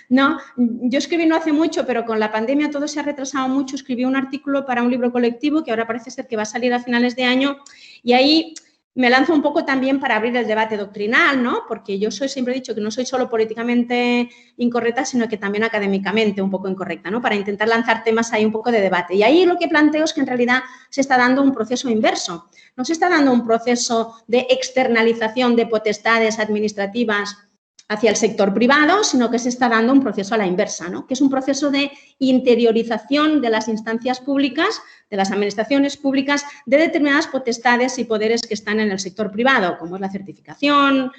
¿no? Yo escribí no hace mucho, pero con la pandemia todo se ha retrasado mucho. Escribí un artículo para un libro colectivo que ahora parece ser que va a salir a finales de año y ahí me lanzo un poco también para abrir el debate doctrinal, ¿no? Porque yo siempre he dicho que no soy solo políticamente incorrecta, sino que también académicamente un poco incorrecta, ¿no? Para intentar lanzar temas ahí un poco de debate. Y ahí lo que planteo es que en realidad se está dando un proceso inverso. No se está dando un proceso de externalización de potestades administrativas hacia el sector privado, sino que se está dando un proceso a la inversa, ¿no? Que es un proceso de interiorización de las instancias públicas, de las administraciones públicas, de determinadas potestades y poderes que están en el sector privado, como es la certificación,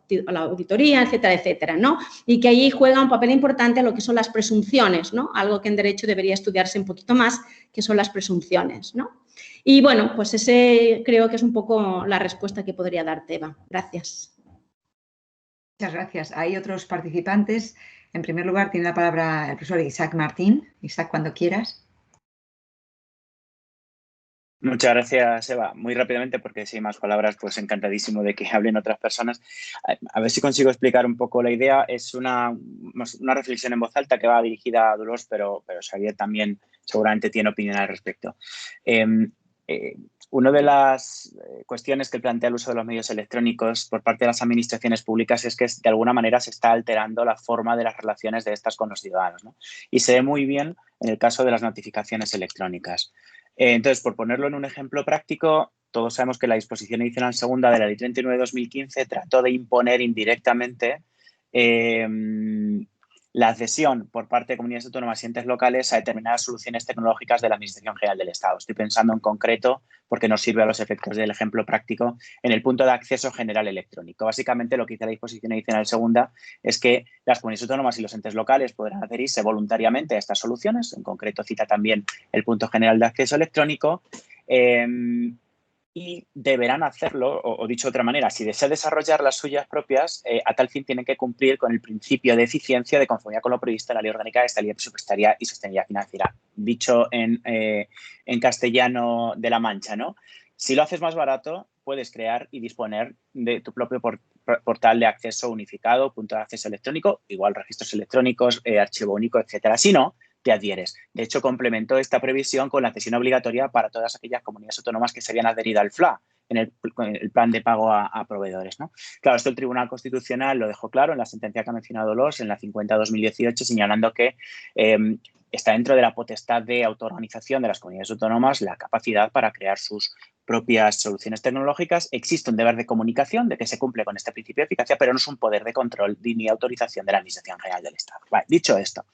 la auditoría, etcétera, etcétera, ¿no? Y que ahí juega un papel importante lo que son las presunciones, ¿no? Algo que en Derecho debería estudiarse un poquito más, que son las presunciones, ¿no? Y bueno, pues ese creo que es un poco la respuesta que podría darte, Eva. Gracias. Muchas gracias. Hay otros participantes. En primer lugar, tiene la palabra el profesor Isaac Martín. Isaac, cuando quieras. Muchas gracias, Eva. Muy rápidamente, porque si hay más palabras, pues encantadísimo de que hablen otras personas. A ver si consigo explicar un poco la idea. Es una reflexión en voz alta que va dirigida a Dolors, pero Xavier también seguramente tiene opinión al respecto. Una de las cuestiones que plantea el uso de los medios electrónicos por parte de las administraciones públicas es que de alguna manera se está alterando la forma de las relaciones de estas con los ciudadanos, ¿no? Y se ve muy bien en el caso de las notificaciones electrónicas. Entonces, por ponerlo en un ejemplo práctico, todos sabemos que la disposición adicional segunda de la Ley 39 de 2015 trató de imponer indirectamente la adhesión por parte de comunidades autónomas y entes locales a determinadas soluciones tecnológicas de la Administración General del Estado. Estoy pensando en concreto, porque nos sirve a los efectos del ejemplo práctico, en el punto de acceso general electrónico. Básicamente, lo que dice la disposición adicional segunda es que las comunidades autónomas y los entes locales podrán adherirse voluntariamente a estas soluciones. En concreto, cita también el punto general de acceso electrónico. Y deberán hacerlo, o dicho de otra manera, si desea desarrollar las suyas propias, a tal fin tienen que cumplir con el principio de eficiencia de conformidad con lo previsto en la Ley Orgánica de Estabilidad Presupuestaria y Sostenibilidad Financiera. Dicho en castellano de la Mancha, ¿no? Si lo haces más barato, puedes crear y disponer de tu propio portal de acceso unificado, punto de acceso electrónico, igual registros electrónicos, archivo único, etcétera. Si no, te adhieres. De hecho, complementó esta previsión con la cesión obligatoria para todas aquellas comunidades autónomas que se habían adherido al FLA, en el plan de pago a proveedores, ¿no? Claro, esto el Tribunal Constitucional lo dejó claro en la sentencia que ha mencionado Dolors, en la 50/2018, señalando que está dentro de la potestad de autoorganización de las comunidades autónomas la capacidad para crear sus propias soluciones tecnológicas. Existe un deber de comunicación de que se cumple con este principio de eficacia, pero no es un poder de control ni autorización de la Administración General del Estado. Vale, dicho esto,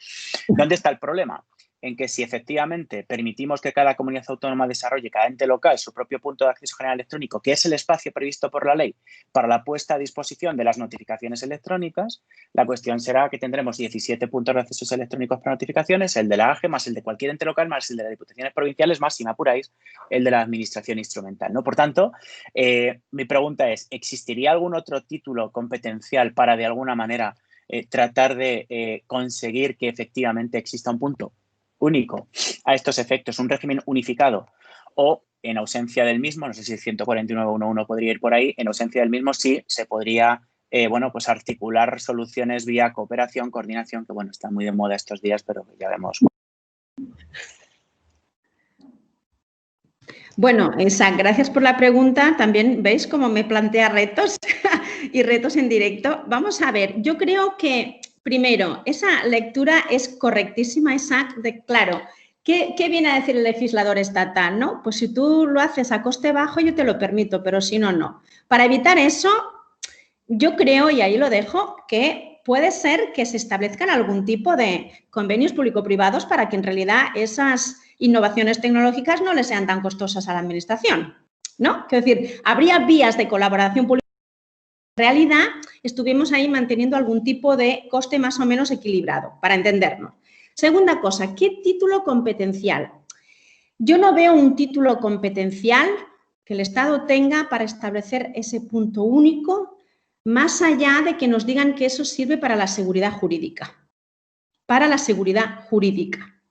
¿dónde está el problema? En que si efectivamente permitimos que cada comunidad autónoma desarrolle, cada ente local, su propio punto de acceso general electrónico, que es el espacio previsto por la ley para la puesta a disposición de las notificaciones electrónicas, la cuestión será que tendremos 17 puntos de accesos electrónicos para notificaciones, el de la AGE más el de cualquier ente local más el de las diputaciones provinciales más, si me apuráis, el de la administración instrumental, ¿no? Por tanto, mi pregunta es, ¿existiría algún otro título competencial para de alguna manera tratar de conseguir que efectivamente exista un punto único a estos efectos, un régimen unificado, o en ausencia del mismo, no sé si el 149.1.1 podría ir por ahí, en ausencia del mismo sí se podría pues articular soluciones vía cooperación, coordinación, que bueno, está muy de moda estos días, pero ya vemos. Bueno, Isaac, gracias por la pregunta. También veis cómo me plantea retos y retos en directo. Vamos a ver, yo creo que primero, esa lectura es correctísima, Isaac, de claro. ¿Qué viene a decir el legislador estatal? ¿No? Pues si tú lo haces a coste bajo, yo te lo permito, pero si no, no. Para evitar eso, yo creo, y ahí lo dejo, que puede ser que se establezcan algún tipo de convenios público-privados para que en realidad esas innovaciones tecnológicas no le sean tan costosas a la administración, ¿no? Quiero decir, habría vías de colaboración pública. En realidad, estuvimos ahí manteniendo algún tipo de coste más o menos equilibrado, para entendernos. Segunda cosa, ¿qué título competencial? Yo no veo un título competencial que el Estado tenga para establecer ese punto único, más allá de que nos digan que eso sirve para la seguridad jurídica. Para la seguridad jurídica.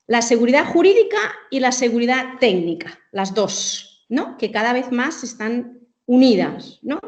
La seguridad jurídica y la seguridad técnica, las dos, ¿no? Que cada vez más están unidas, ¿no?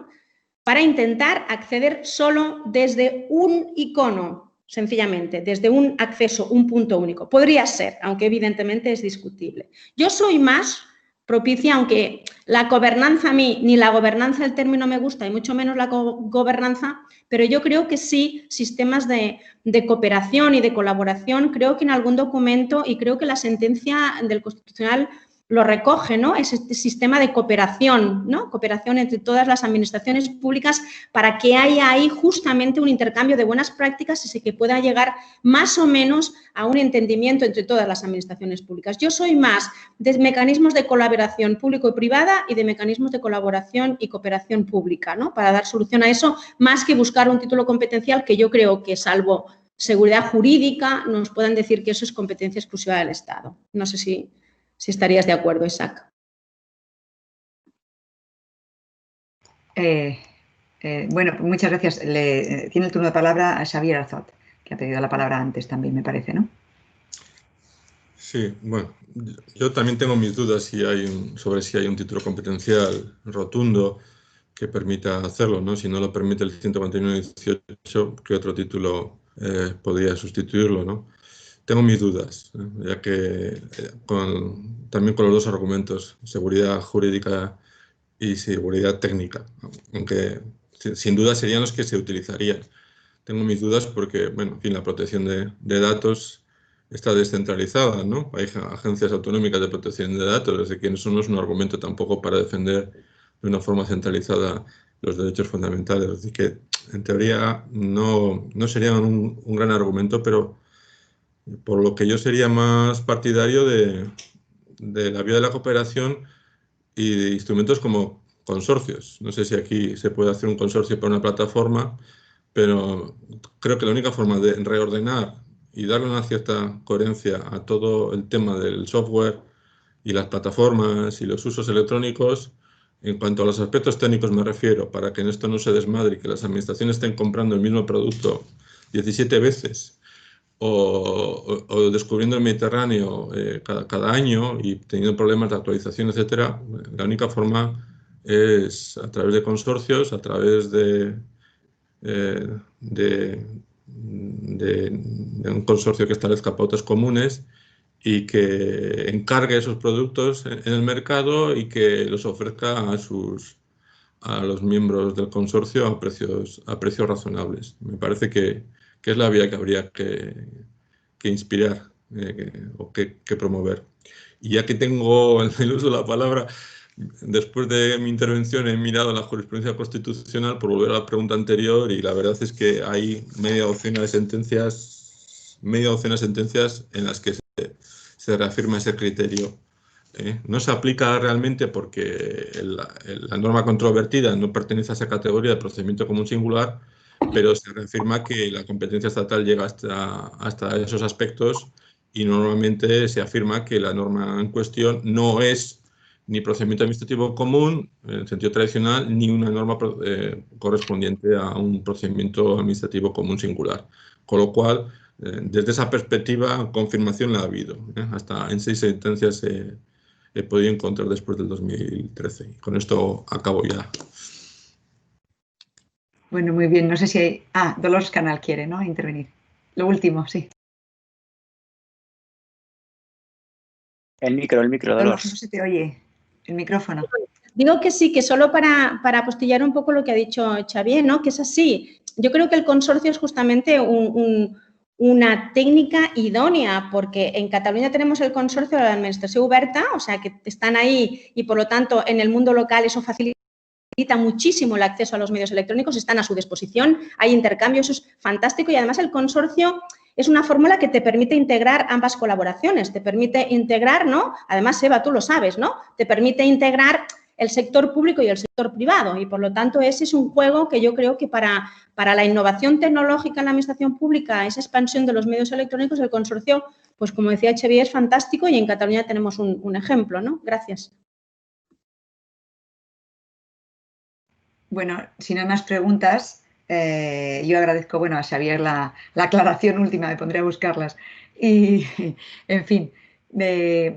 Para intentar acceder solo desde un icono, sencillamente, desde un acceso, un punto único. Podría ser, aunque evidentemente es discutible. Yo soy más propicia, aunque la gobernanza a mí, ni la gobernanza el término me gusta, y mucho menos la gobernanza, pero yo creo que sí, sistemas de cooperación y de colaboración, creo que en algún documento, y creo que la sentencia del Constitucional lo recoge, ¿no? Ese sistema de cooperación, ¿no? Cooperación entre todas las administraciones públicas para que haya ahí justamente un intercambio de buenas prácticas y que pueda llegar más o menos a un entendimiento entre todas las administraciones públicas. Yo soy más de mecanismos de colaboración público y privada y de mecanismos de colaboración y cooperación pública, ¿no? Para dar solución a eso, más que buscar un título competencial que yo creo que, salvo seguridad jurídica, nos puedan decir que eso es competencia exclusiva del Estado. No sé si estarías de acuerdo, Isaac. Bueno, muchas gracias. Tiene el turno de palabra a Xavier Arzot, que ha pedido la palabra antes también, me parece, ¿no? Sí, bueno, yo también tengo mis dudas sobre si hay un título competencial rotundo que permita hacerlo, ¿no? Si no lo permite el 141.18, ¿qué otro título podría sustituirlo, ¿no? Tengo mis dudas, ya que también con los dos argumentos, seguridad jurídica y seguridad técnica, aunque sin duda serían los que se utilizarían. Tengo mis dudas porque, bueno, en fin, la protección de datos está descentralizada, ¿no? Hay agencias autonómicas de protección de datos, así que eso no es un argumento tampoco para defender de una forma centralizada los derechos fundamentales. Así que, en teoría, no sería un gran argumento, pero por lo que yo sería más partidario de la vía de la cooperación y de instrumentos como consorcios. No sé si aquí se puede hacer un consorcio para una plataforma, pero creo que la única forma de reordenar y darle una cierta coherencia a todo el tema del software y las plataformas y los usos electrónicos, en cuanto a los aspectos técnicos me refiero, para que en esto no se desmadre y que las administraciones estén comprando el mismo producto 17 veces o descubriendo el Mediterráneo cada año y teniendo problemas de actualización, etcétera, la única forma es a través de consorcios, a través de un consorcio que establezca pautas comunes y que encargue esos productos en el mercado y que los ofrezca a los miembros del consorcio a precios razonables. Me parece que es la vía que habría que inspirar o que promover. Y ya que tengo el uso de la palabra, después de mi intervención he mirado la jurisprudencia constitucional por volver a la pregunta anterior y la verdad es que hay media docena de sentencias en las que se reafirma ese criterio. No se aplica realmente porque la norma controvertida no pertenece a esa categoría de procedimiento común singular, pero se reafirma que la competencia estatal llega hasta esos aspectos y normalmente se afirma que la norma en cuestión no es ni procedimiento administrativo común, en el sentido tradicional, ni una norma correspondiente a un procedimiento administrativo común singular. Con lo cual, desde esa perspectiva, confirmación la ha habido. Hasta en 6 sentencias he podido encontrar después del 2013. Y con esto acabo ya. Bueno, muy bien. No sé si hay... Dolores Canal quiere, ¿no?, intervenir. Lo último, sí. El micro, Dolores. No se te oye. El micrófono. Digo que sí, que solo para apostillar un poco lo que ha dicho Xavier, ¿no? Que es así. yo creo que el consorcio es justamente una técnica idónea, porque en Cataluña tenemos el consorcio de la administración oberta, o sea, que están ahí y, por lo tanto, en el mundo local eso facilita muchísimo el acceso a los medios electrónicos, están a su disposición, hay intercambio, eso es fantástico y además el consorcio es una fórmula que te permite integrar ambas colaboraciones, te permite integrar, ¿no? Además, Eva, tú lo sabes, ¿no? Te permite integrar el sector público y el sector privado y, por lo tanto, ese es un juego que yo creo que para la innovación tecnológica en la administración pública, esa expansión de los medios electrónicos, el consorcio, pues como decía Xavier, es fantástico y en Cataluña tenemos un ejemplo, ¿no? Gracias. Bueno, si no hay más preguntas, yo agradezco, bueno, a Xavier la aclaración última, me pondré a buscarlas. Y, en fin,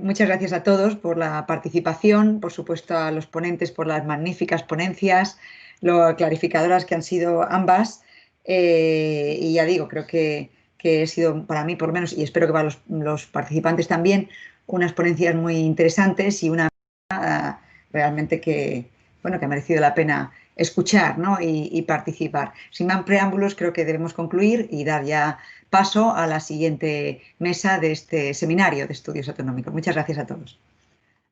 muchas gracias a todos por la participación, por supuesto a los ponentes por las magníficas ponencias, lo clarificadoras que han sido ambas. Y ya digo, creo que ha sido para mí, por lo menos, y espero que para los participantes también, unas ponencias muy interesantes y una realmente que, bueno, que ha merecido la pena escuchar, ¿no? y participar. Sin más preámbulos, creo que debemos concluir y dar ya paso a la siguiente mesa de este seminario de estudios autonómicos. Muchas gracias a todos.